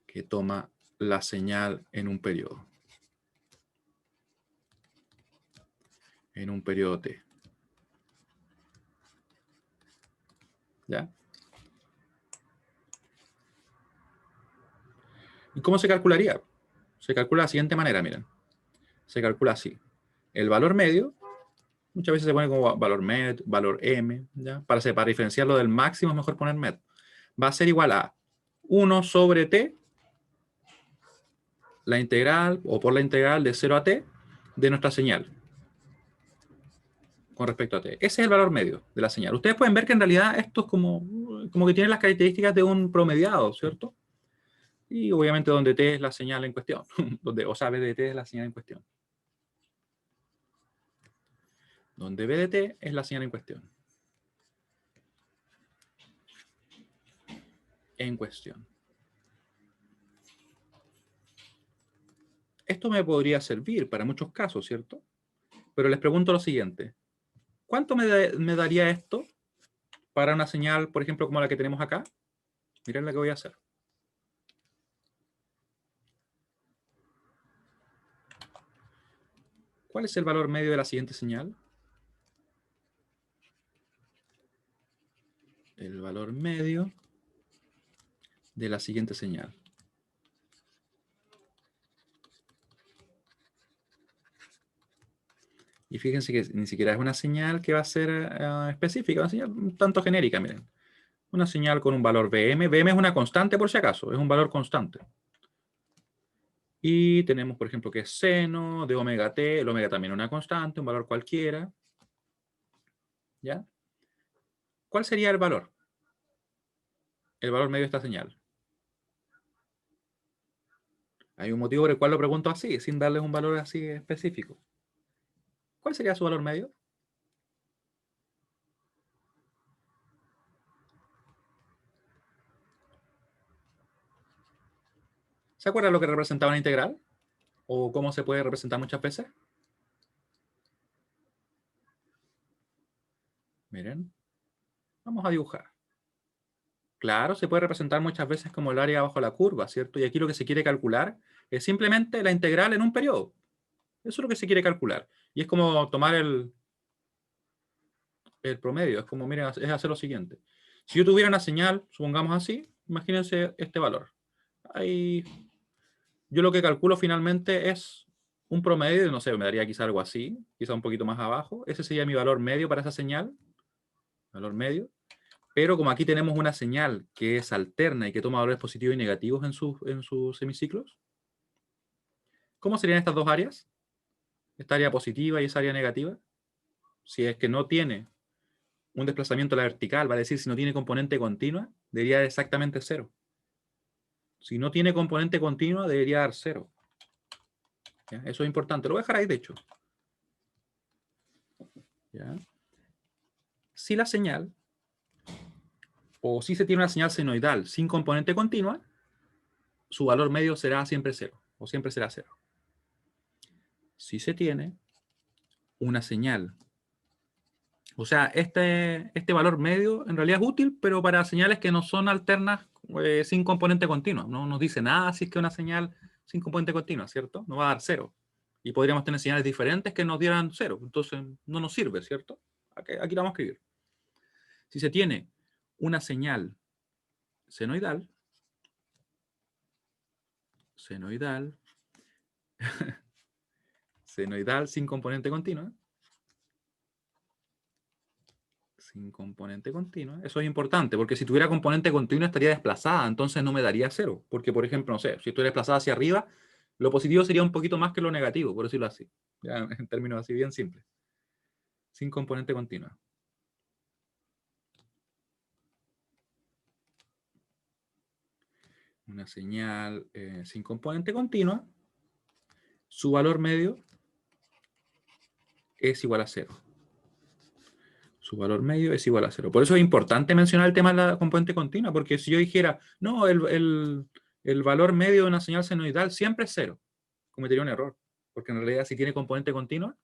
[SPEAKER 1] Que toma la señal en un periodo. En un periodo T. ¿Ya? ¿Y cómo se calcularía? Se calcula de la siguiente manera, miren. Se calcula así. El valor medio, muchas veces se pone como valor med, valor m, ¿ya? Para diferenciarlo del máximo es mejor poner med. Va a ser igual a 1 sobre t, la integral, o por la integral de 0 a t, de nuestra señal. Con respecto a t. Ese es el valor medio de la señal. Ustedes pueden ver que en realidad esto es como que tiene las características de un promediado, ¿cierto? Y obviamente donde t es la señal en cuestión, o sea, b de t es la señal en cuestión. Donde b de t es la señal en cuestión. En cuestión. Esto me podría servir para muchos casos, ¿cierto? Pero les pregunto lo siguiente. ¿Cuánto me daría esto para una señal, por ejemplo, como la que tenemos acá? Miren la que voy a hacer. ¿Cuál es el valor medio de la siguiente señal? El valor medio de la siguiente señal. Y fíjense que ni siquiera es una señal que va a ser específica, una señal un tanto genérica, miren. Una señal con un valor Vm. Vm es una constante por si acaso, es un valor constante. Y tenemos, por ejemplo, que es seno de omega t. El omega también es una constante, un valor cualquiera. ¿Ya? ¿Cuál sería el valor? El valor medio de esta señal. Hay un motivo por el cual lo pregunto así, sin darles un valor así específico. ¿Cuál sería su valor medio? ¿Se acuerdan lo que representaba una integral? ¿O cómo se puede representar muchas veces? Miren, vamos a dibujar. Claro, se puede representar muchas veces como el área bajo la curva, ¿cierto? Y aquí lo que se quiere calcular es simplemente la integral en un periodo. Eso es lo que se quiere calcular. Y es como tomar el promedio. Es como, miren, es hacer lo siguiente. Si yo tuviera una señal, supongamos así, imagínense este valor. Ahí, yo lo que calculo finalmente es un promedio, no sé, me daría quizá algo así, quizá un poquito más abajo. Ese sería mi valor medio para esa señal. Valor medio. Pero como aquí tenemos una señal que es alterna y que toma valores positivos y negativos en sus semiciclos, ¿cómo serían estas dos áreas? Esta área positiva y esa área negativa. Si es que no tiene un desplazamiento a la vertical, va a decir si no tiene componente continua, debería dar exactamente 0. Si no tiene componente continua, debería dar 0. ¿Ya? Eso es importante. Lo voy a dejar ahí, de hecho. ¿Ya? Si la señal, o si se tiene una señal senoidal sin componente continua, su valor medio será siempre 0, o siempre será 0. Si se tiene una señal, o sea, este valor medio en realidad es útil, pero para señales que no son alternas sin componente continuo. No nos dice nada si es que una señal sin componente continuo, ¿cierto? No va a dar 0. Y podríamos tener señales diferentes que nos dieran 0. Entonces no nos sirve, ¿cierto? Aquí lo vamos a escribir. Si se tiene una señal senoidal, senoidal sin componente continua, sin componente continua. Eso es importante, porque si tuviera componente continua estaría desplazada, entonces no me daría 0. Porque, por ejemplo, no sé, si estuviera desplazada hacia arriba, lo positivo sería un poquito más que lo negativo, por decirlo así. Ya, en términos así bien simples. Sin componente continua. Una señal sin componente continua, su valor medio es igual a 0. Su valor medio es igual a 0. Por eso es importante mencionar el tema de la componente continua, porque si yo dijera, no, el valor medio de una señal senoidal siempre es 0, cometería un error. Porque en realidad si tiene componente continua,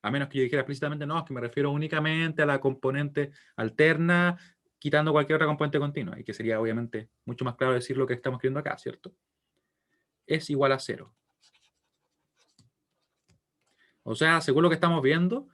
[SPEAKER 1] a menos que yo dijera explícitamente, no, es que me refiero únicamente a la componente alterna, quitando cualquier otra componente continua, y que sería obviamente mucho más claro decir lo que estamos escribiendo acá, ¿cierto? Es igual a 0. O sea, según lo que estamos viendo,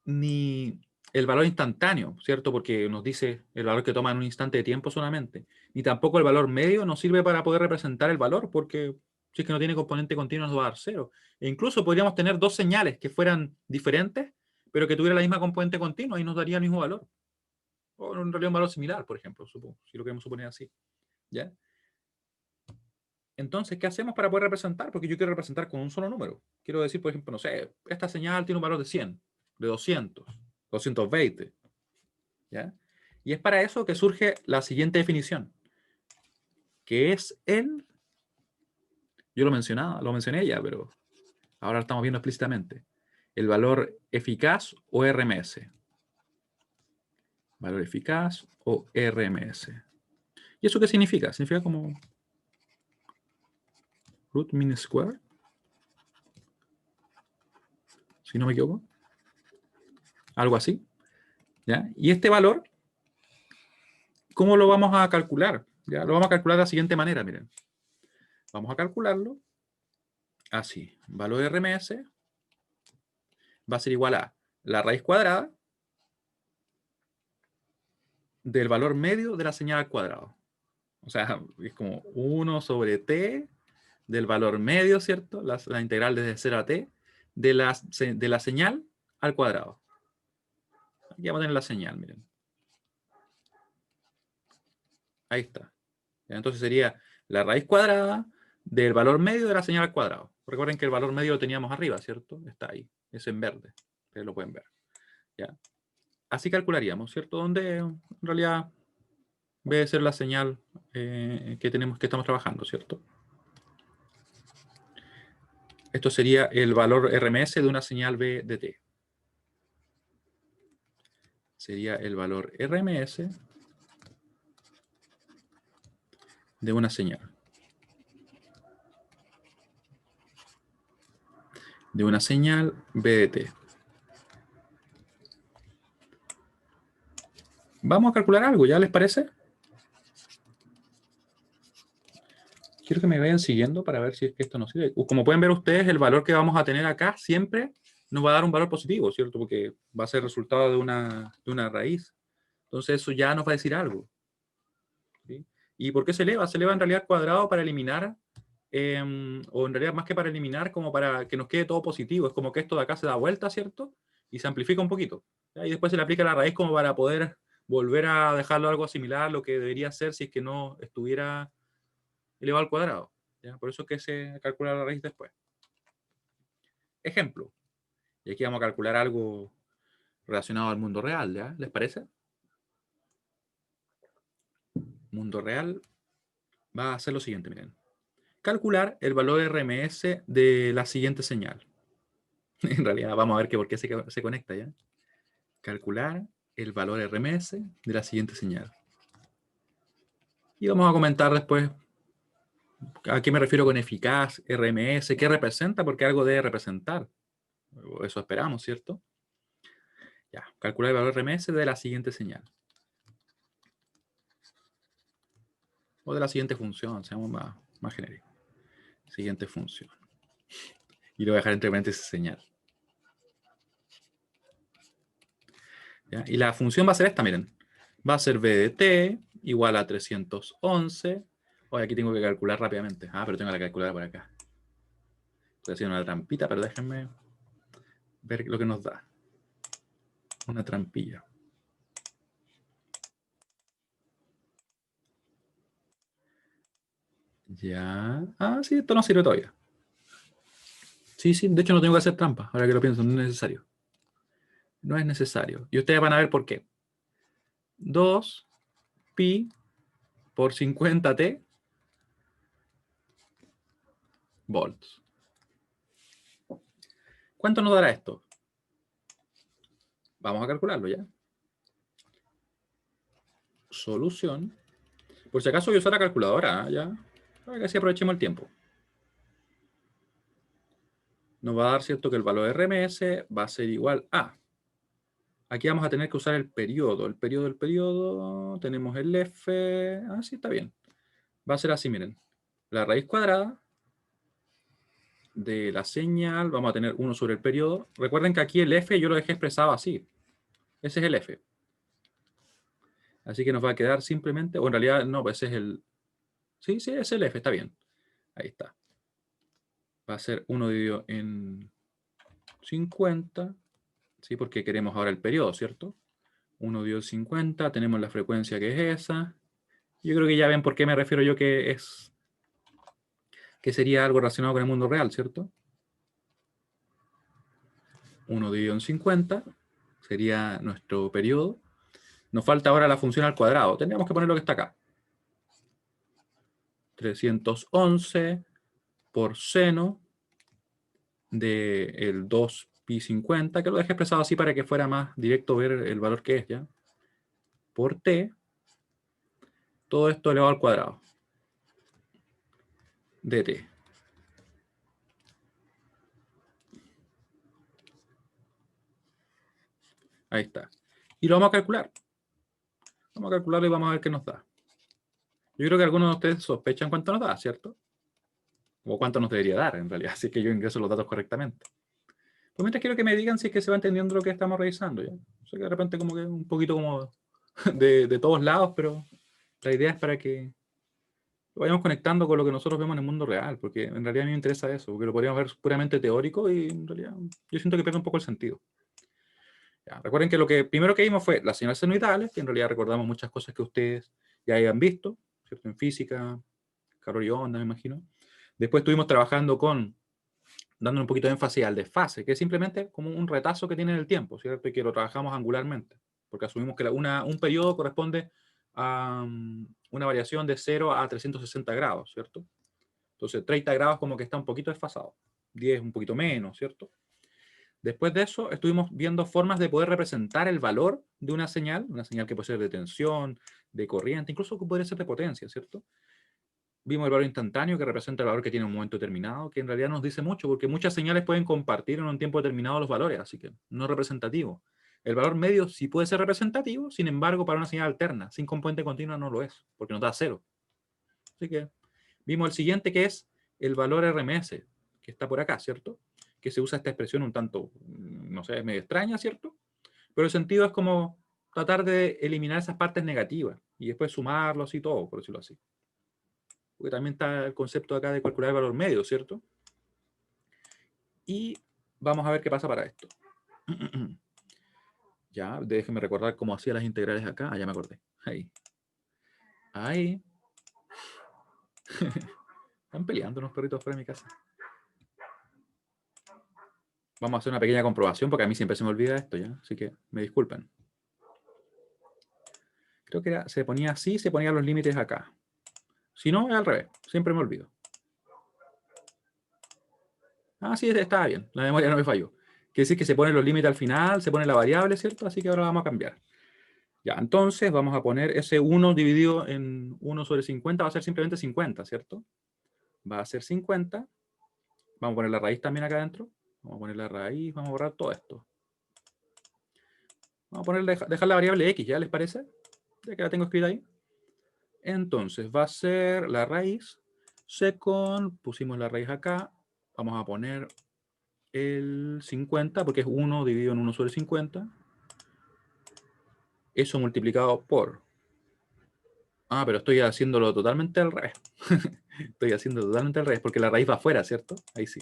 [SPEAKER 1] ni el valor instantáneo, ¿cierto? Porque nos dice el valor que toma en un instante de tiempo solamente, ni tampoco el valor medio nos sirve para poder representar el valor, porque si es que no tiene componente continuo nos va a dar 0. E incluso podríamos tener dos señales que fueran diferentes, pero que tuvieran la misma componente continua y nos daría el mismo valor. O en realidad un valor similar, por ejemplo, supongo, si lo queremos suponer así. ¿Ya? Entonces, ¿qué hacemos para poder representar? Porque yo quiero representar con un solo número. Quiero decir, por ejemplo, no sé, esta señal tiene un valor de 100, de 200, 220. ¿Ya? Y es para eso que surge la siguiente definición, que es yo lo mencioné ya, pero ahora lo estamos viendo explícitamente, el valor eficaz o RMS. Valor eficaz o RMS. ¿Y eso qué significa? Significa como root mean square, si no me equivoco. Algo así. ¿Ya? Y este valor, ¿cómo lo vamos a calcular? ¿Ya? Lo vamos a calcular de la siguiente manera, miren. Vamos a calcularlo así. Valor de RMS va a ser igual a la raíz cuadrada del valor medio de la señal al cuadrado. O sea, es como 1 sobre t del valor medio, ¿cierto? La integral desde 0 a t de la señal al cuadrado. Aquí vamos a tener la señal, miren. Ahí está. Entonces sería la raíz cuadrada del valor medio de la señal al cuadrado. Recuerden que el valor medio lo teníamos arriba, ¿cierto? Está ahí. Es en verde. Ustedes lo pueden ver. ¿Ya? Así calcularíamos, ¿cierto? Donde en realidad debe ser la señal que estamos trabajando, ¿cierto? Esto sería el valor RMS de una señal B de t. Sería el valor RMS de una señal. De una señal B de t. Vamos a calcular algo, ¿ya les parece? Quiero que me vayan siguiendo para ver si es que esto nos sirve. Como pueden ver ustedes, el valor que vamos a tener acá siempre nos va a dar un valor positivo, ¿cierto? Porque va a ser resultado de una raíz. Entonces eso ya nos va a decir algo. ¿Sí? ¿Y por qué se eleva? Se eleva en realidad al cuadrado para eliminar, o en realidad más que para eliminar, como para que nos quede todo positivo. Es como que esto de acá se da vuelta, ¿cierto? Y se amplifica un poquito. ¿Ya? Y después se le aplica la raíz como para poder volver a dejarlo algo similar a lo que debería ser si es que no estuviera elevado al cuadrado. ¿Ya? Por eso es que se calcula la raíz después. Ejemplo. Y aquí vamos a calcular algo relacionado al mundo real, ¿ya? ¿Les parece? Mundo real va a ser lo siguiente, miren. Calcular el valor RMS de la siguiente señal. En realidad, vamos a ver que por qué se conecta, ¿ya? Calcular el valor RMS de la siguiente señal. Y vamos a comentar después a qué me refiero con eficaz, RMS, qué representa, porque algo debe representar. Eso esperamos, ¿cierto? Ya, calcular el valor RMS de la siguiente señal. O de la siguiente función, seamos más genéricos. Siguiente función. Y lo voy a dejar entre paréntesis señal. ¿Ya? Y la función va a ser esta, miren. Va a ser b de t igual a 311. Hoy aquí tengo que calcular rápidamente. Pero tengo la calculadora por acá. Estoy haciendo una trampita, pero déjenme ver lo que nos da. Una trampilla. Ya. Sí, esto no sirve todavía. Sí, de hecho no tengo que hacer trampa. Ahora que lo pienso, no es necesario. No es necesario. Y ustedes van a ver por qué. 2 pi por 50t volts. ¿Cuánto nos dará esto? Vamos a calcularlo ya. Solución. Por si acaso voy a usar la calculadora, ya. Para que así aprovechemos el tiempo. Nos va a dar, ¿cierto?, que el valor de RMS va a ser igual a... Aquí vamos a tener que usar el periodo. El periodo, tenemos el F... sí, está bien. Va a ser así, miren. La raíz cuadrada de la señal, vamos a tener 1 sobre el periodo. Recuerden que aquí el F yo lo dejé expresado así. Ese es el F. Así que nos va a quedar simplemente... O en realidad, no, pues ese es el... Sí, es el F, está bien. Ahí está. Va a ser 1 dividido en 50, ¿sí? Porque queremos ahora el periodo, ¿cierto? 1 dividido en 50, tenemos la frecuencia que es esa. Yo creo que ya ven por qué me refiero yo que sería algo relacionado con el mundo real, ¿cierto? 1 dividido en 50 sería nuestro periodo. Nos falta ahora la función al cuadrado. Tendríamos que poner lo que está acá. 311 por seno del 2pi50, que lo dejé expresado así para que fuera más directo ver el valor que es, ¿ya? Por t, todo esto elevado al cuadrado de t. Ahí está. Y lo vamos a calcular. Vamos a calcularlo y vamos a ver qué nos da. Yo creo que algunos de ustedes sospechan cuánto nos da, ¿cierto? O cuánto nos debería dar, en realidad, si es que yo ingreso los datos correctamente. Pues mientras quiero que me digan si es que se va entendiendo lo que estamos revisando, ¿ya? O sea que de repente como que un poquito como de todos lados, pero la idea es para que lo vayamos conectando con lo que nosotros vemos en el mundo real, porque en realidad a mí me interesa eso, porque lo podríamos ver puramente teórico y en realidad yo siento que pierde un poco el sentido. Ya, recuerden que lo que primero que vimos fue las señales senoidales, que en realidad recordamos muchas cosas que ustedes ya hayan visto, ¿cierto? En física, calor y onda, me imagino. Después estuvimos trabajando con, dando un poquito de énfasis al desfase, que es simplemente como un retazo que tiene en el tiempo, ¿cierto? Y que lo trabajamos angularmente, porque asumimos que un periodo corresponde a una variación de 0 a 360 grados, ¿cierto? Entonces 30 grados como que está un poquito desfasado, 10 un poquito menos, ¿cierto? Después de eso, estuvimos viendo formas de poder representar el valor de una señal que puede ser de tensión, de corriente, incluso que podría ser de potencia, ¿cierto? Vimos el valor instantáneo, que representa el valor que tiene un momento determinado, que en realidad nos dice mucho, porque muchas señales pueden compartir en un tiempo determinado los valores, así que no es representativo. El valor medio sí puede ser representativo, sin embargo, para una señal alterna, sin componente continua no lo es, porque nos da 0. Así que vimos el siguiente, que es el valor RMS, que está por acá, ¿cierto? Que se usa esta expresión un tanto, no sé, es medio extraña, ¿cierto? Pero el sentido es como tratar de eliminar esas partes negativas y después sumarlos y todo, por decirlo así. Porque también está el concepto acá de calcular el valor medio, ¿cierto? Y vamos a ver qué pasa para esto. Ya, déjenme recordar cómo hacía las integrales acá. Ah, ya me acordé. Ahí. Ahí. Están peleando unos perritos fuera de mi casa. Vamos a hacer una pequeña comprobación porque a mí siempre se me olvida esto, ¿ya? Así que me disculpen. Creo que se ponía así, se ponían los límites acá. Si no, es al revés. Siempre me olvido. Ah, sí, estaba bien. La memoria no me falló. Quiere decir que se ponen los límites al final, se pone la variable, ¿cierto? Así que ahora vamos a cambiar. Ya, entonces vamos a poner ese 1 dividido en 1 sobre 50, va a ser simplemente 50, ¿cierto? Va a ser 50. Vamos a poner la raíz también acá adentro. Vamos a poner la raíz, vamos a borrar todo esto. Vamos a poner, dejar la variable x, ¿ya les parece? Ya que la tengo escrita ahí. Entonces va a ser la raíz second, pusimos la raíz acá, vamos a poner el 50, porque es 1 dividido en 1 sobre 50. Eso multiplicado por... Ah, pero estoy haciéndolo totalmente al revés. Estoy haciendo totalmente al revés, porque la raíz va afuera, ¿cierto? Ahí sí.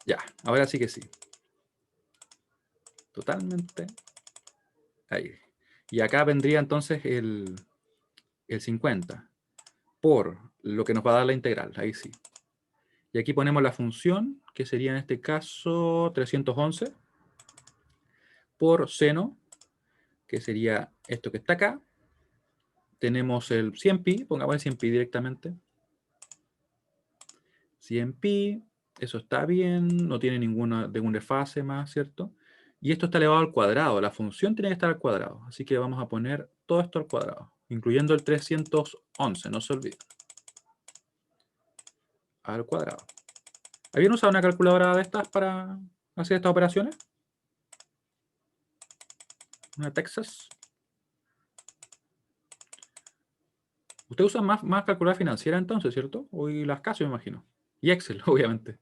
[SPEAKER 1] Ya, ahora sí que sí. Totalmente. Ahí. Y acá vendría entonces el 50 por lo que nos va a dar la integral. Ahí sí. Y aquí ponemos la función, que sería en este caso 311 por seno, que sería esto que está acá. Tenemos el 100pi, pongamos el 100pi directamente. 100pi, eso está bien, no tiene ningún desfase más, ¿cierto? Y esto está elevado al cuadrado, la función tiene que estar al cuadrado, así que vamos a poner todo esto al cuadrado, incluyendo el 311, no se olviden. Al cuadrado. ¿Habían usado una calculadora de estas para hacer estas operaciones? ¿Una Texas? Usted usa más calculadora financiera entonces, ¿cierto? Y las Casio, me imagino. Y Excel, obviamente.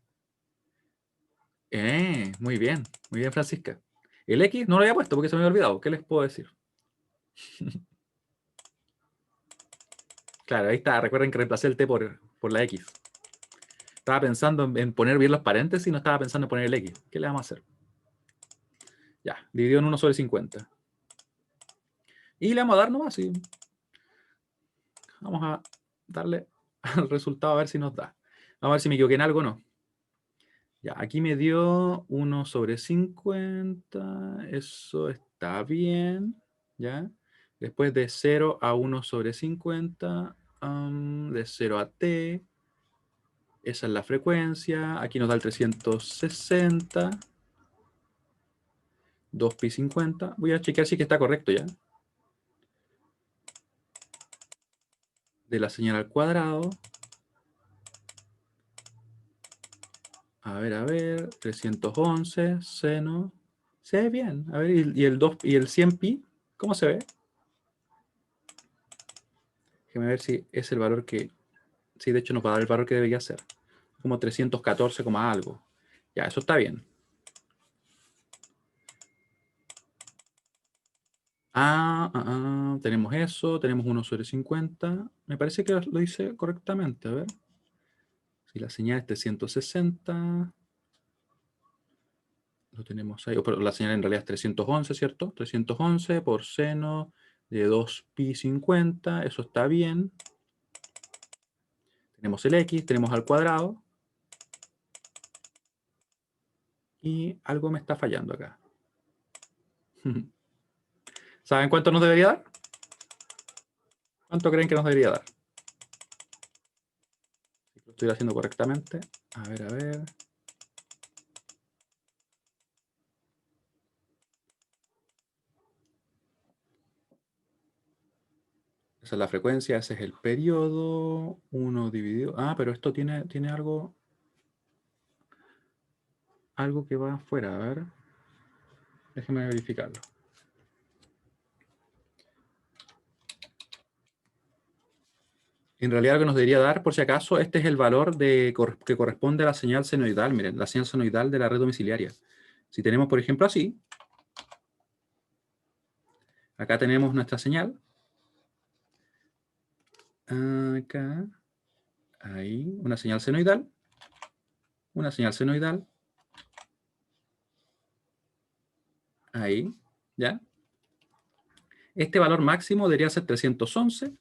[SPEAKER 1] Muy bien, Francisca. El X no lo había puesto porque se me había olvidado. ¿Qué les puedo decir? Claro, ahí está. Recuerden que reemplacé el T por la X. Estaba pensando en poner bien los paréntesis y no estaba pensando en poner el X. ¿Qué le vamos a hacer? Ya, dividido en 1 sobre 50. Y le vamos a dar nomás. Y vamos a darle al resultado a ver si nos da. Vamos a ver si me equivoqué en algo o no. Ya, aquí me dio 1 sobre 50. Eso está bien. ¿Ya? Después de 0 a 1 sobre 50, de 0 a t, esa es la frecuencia. Aquí nos da el 360, 2pi50. Voy a chequear si que está correcto ya. De la señal al cuadrado. A ver, 311, seno. Se ve bien. A ver, y el 2 y el 100pi, ¿cómo se ve? Déjame ver si es el valor que... Sí, de hecho nos va a dar el valor que debería ser. Como 314, algo. Ya, eso está bien. Tenemos eso, tenemos 1 sobre 50. Me parece que lo hice correctamente. A ver. Si la señal es 360, lo tenemos ahí. Pero la señal en realidad es 311, ¿cierto? 311 por seno de 2pi50. Eso está bien. Tenemos el x, tenemos al cuadrado. Y algo me está fallando acá. ¿Saben cuánto nos debería dar? ¿Cuánto creen que nos debería dar? Lo estoy haciendo correctamente. A ver. Esa es la frecuencia, ese es el periodo. 1 dividido... pero esto tiene algo que va afuera. A ver. Déjenme verificarlo. En realidad lo que nos debería dar, por si acaso, este es el valor que corresponde a la señal senoidal. Miren, la señal senoidal de la red domiciliaria. Si tenemos, por ejemplo, así. Acá tenemos nuestra señal. Acá. Ahí. Una señal senoidal. Una señal senoidal. Ahí. ¿Ya? Este valor máximo debería ser 311.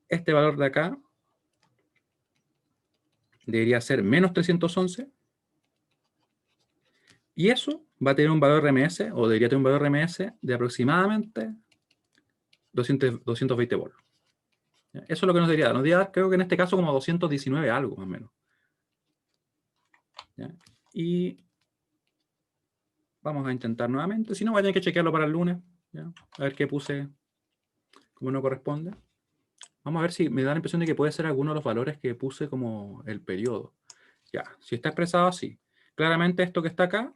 [SPEAKER 1] Este valor de acá debería ser menos 311. Y eso va a tener un valor RMS, o debería tener un valor RMS de aproximadamente 220 volts. Eso es lo que nos debería dar. Nos debería dar, creo que en este caso, como 219 algo, más o menos. ¿Ya? Y vamos a intentar nuevamente. Si no, vayan a que chequearlo para el lunes. ¿Ya? A ver qué puse como no corresponde. Vamos a ver si me da la impresión de que puede ser alguno de los valores que puse como el periodo. Ya, si está expresado así. Claramente esto que está acá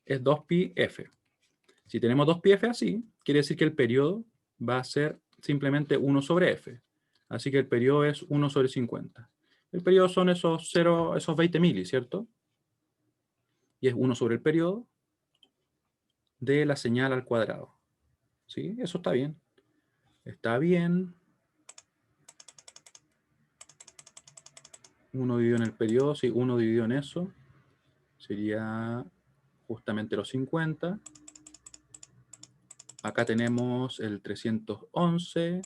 [SPEAKER 1] es 2πf. Si tenemos 2πf así, quiere decir que el periodo va a ser simplemente 1 sobre f. Así que el periodo es 1 sobre 50. El periodo son esos 20 mili, ¿cierto? Y es 1 sobre el periodo de la señal al cuadrado. ¿Sí? Eso está bien. Está bien. 1 dividido en el periodo, sí, 1 dividido en eso. Sería justamente los 50. Acá tenemos el 311.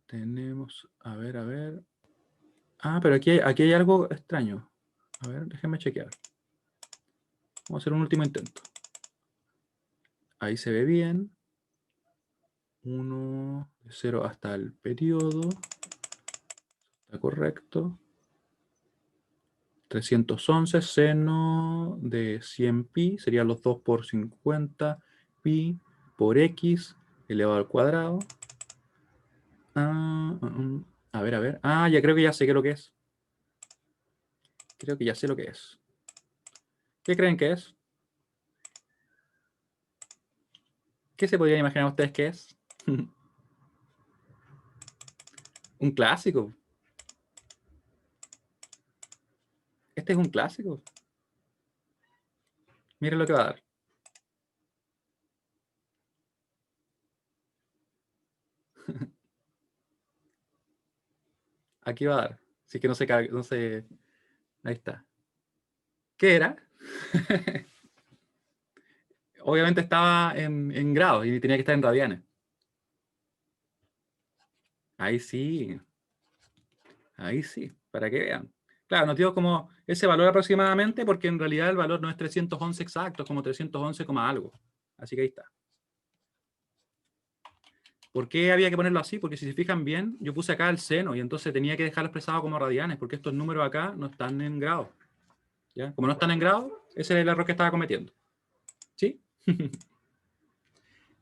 [SPEAKER 1] Tenemos, a ver. Pero aquí hay algo extraño. A ver, déjenme chequear. Vamos a hacer un último intento. Ahí se ve bien. 1, de 0 hasta el periodo. Está correcto. 311 seno de 100pi. Serían los 2 por 50 pi por x elevado al cuadrado. A ver. Ya creo que ya sé qué es lo que es. Creo que ya sé lo que es. ¿Qué creen que es? ¿Qué se podrían imaginar ustedes que es? Un clásico. Este es un clásico. Miren lo que va a dar. Aquí va a dar. Si es que no se cae, no se... Ahí está. ¿Qué era? Obviamente estaba en grados y tenía que estar en radianes. Ahí sí. Ahí sí, para que vean. Claro, nos dio como ese valor aproximadamente porque en realidad el valor no es 311 exacto, es como 311, algo. Así que ahí está.
[SPEAKER 2] ¿Por qué había que ponerlo así? Porque si se fijan bien, yo puse acá el seno y entonces tenía que dejarlo expresado como radianes, porque estos números acá no están en grado. ¿Ya? Como no están en grado, ese es el error que estaba cometiendo. ¿Sí?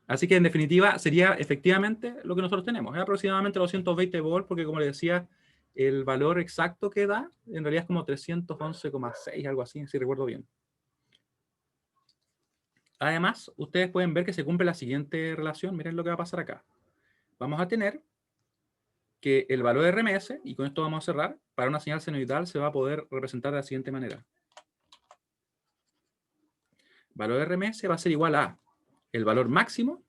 [SPEAKER 2] Así que en definitiva sería efectivamente lo que nosotros tenemos. Es aproximadamente 220 volts, porque como les decía, el valor exacto que da en realidad es como 311,6, algo así, si recuerdo bien. Además, ustedes pueden ver que se cumple la siguiente relación. Miren lo que va a pasar acá. Vamos a tener que el valor de RMS, y con esto vamos a cerrar, para una señal senoidal se va a poder representar de la siguiente manera. El valor de RMS va a ser igual a el valor máximo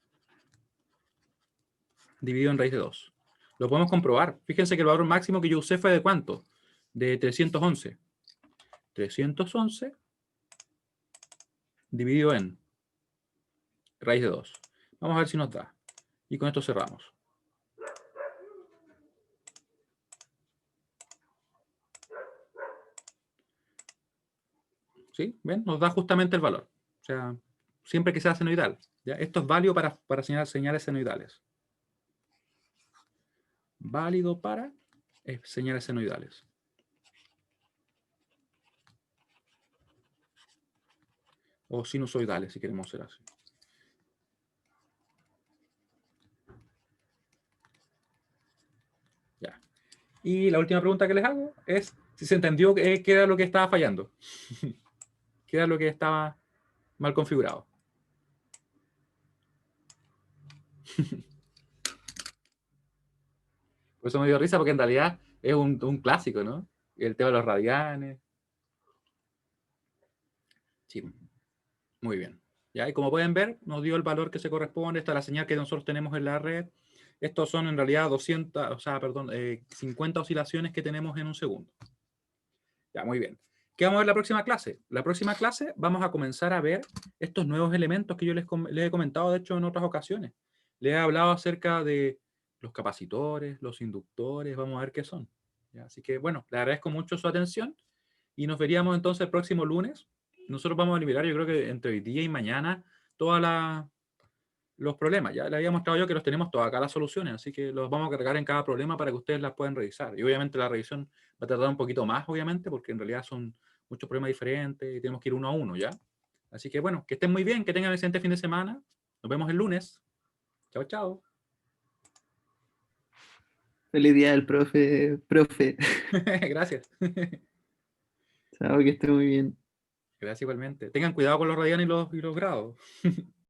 [SPEAKER 2] dividido en raíz de 2. Lo podemos comprobar. Fíjense que el valor máximo que yo usé fue de ¿cuánto? De 311. 311 dividido en raíz de 2. Vamos a ver si nos da. Y con esto cerramos. ¿Sí? ¿Ven? Nos da justamente el valor. O sea, siempre que sea senoidal. ¿Ya? Esto es válido para señales senoidales. Válido para señales senoidales. O sinusoidales, si queremos ser así. Ya. Y la última pregunta que les hago es si se entendió qué era lo que estaba fallando. ¿Qué era lo que estaba mal configurado? Por eso me dio risa, porque en realidad es un clásico, ¿no? El tema de los radianes. Sí, muy bien. ¿Ya? Y como pueden ver, nos dio el valor que se corresponde. Esta es la señal que nosotros tenemos en la red. Estos son en realidad 200, o sea, perdón, 50 oscilaciones que tenemos en un segundo. Ya, muy bien. ¿Qué vamos a ver la próxima clase? La próxima clase vamos a comenzar a ver estos nuevos elementos que yo les he comentado, de hecho, en otras ocasiones. Les he hablado acerca de los capacitores, los inductores, vamos a ver qué son. ¿Ya? Así que, bueno, le agradezco mucho su atención y nos veríamos entonces el próximo lunes. Nosotros vamos a liberar, yo creo que entre hoy día y mañana, todos los problemas. Ya les había mostrado yo que los tenemos todas acá las soluciones, así que los vamos a cargar en cada problema para que ustedes las puedan revisar. Y obviamente la revisión va a tardar un poquito más, obviamente, porque en realidad son muchos problemas diferentes y tenemos que ir uno a uno, ¿ya? Así que bueno, que estén muy bien, que tengan un excelente fin de semana. Nos vemos el lunes. Chao, chao.
[SPEAKER 3] Feliz día del profe.
[SPEAKER 1] Gracias.
[SPEAKER 3] Chao, que esté muy bien.
[SPEAKER 1] Gracias igualmente. Tengan cuidado con los radianes y los grados.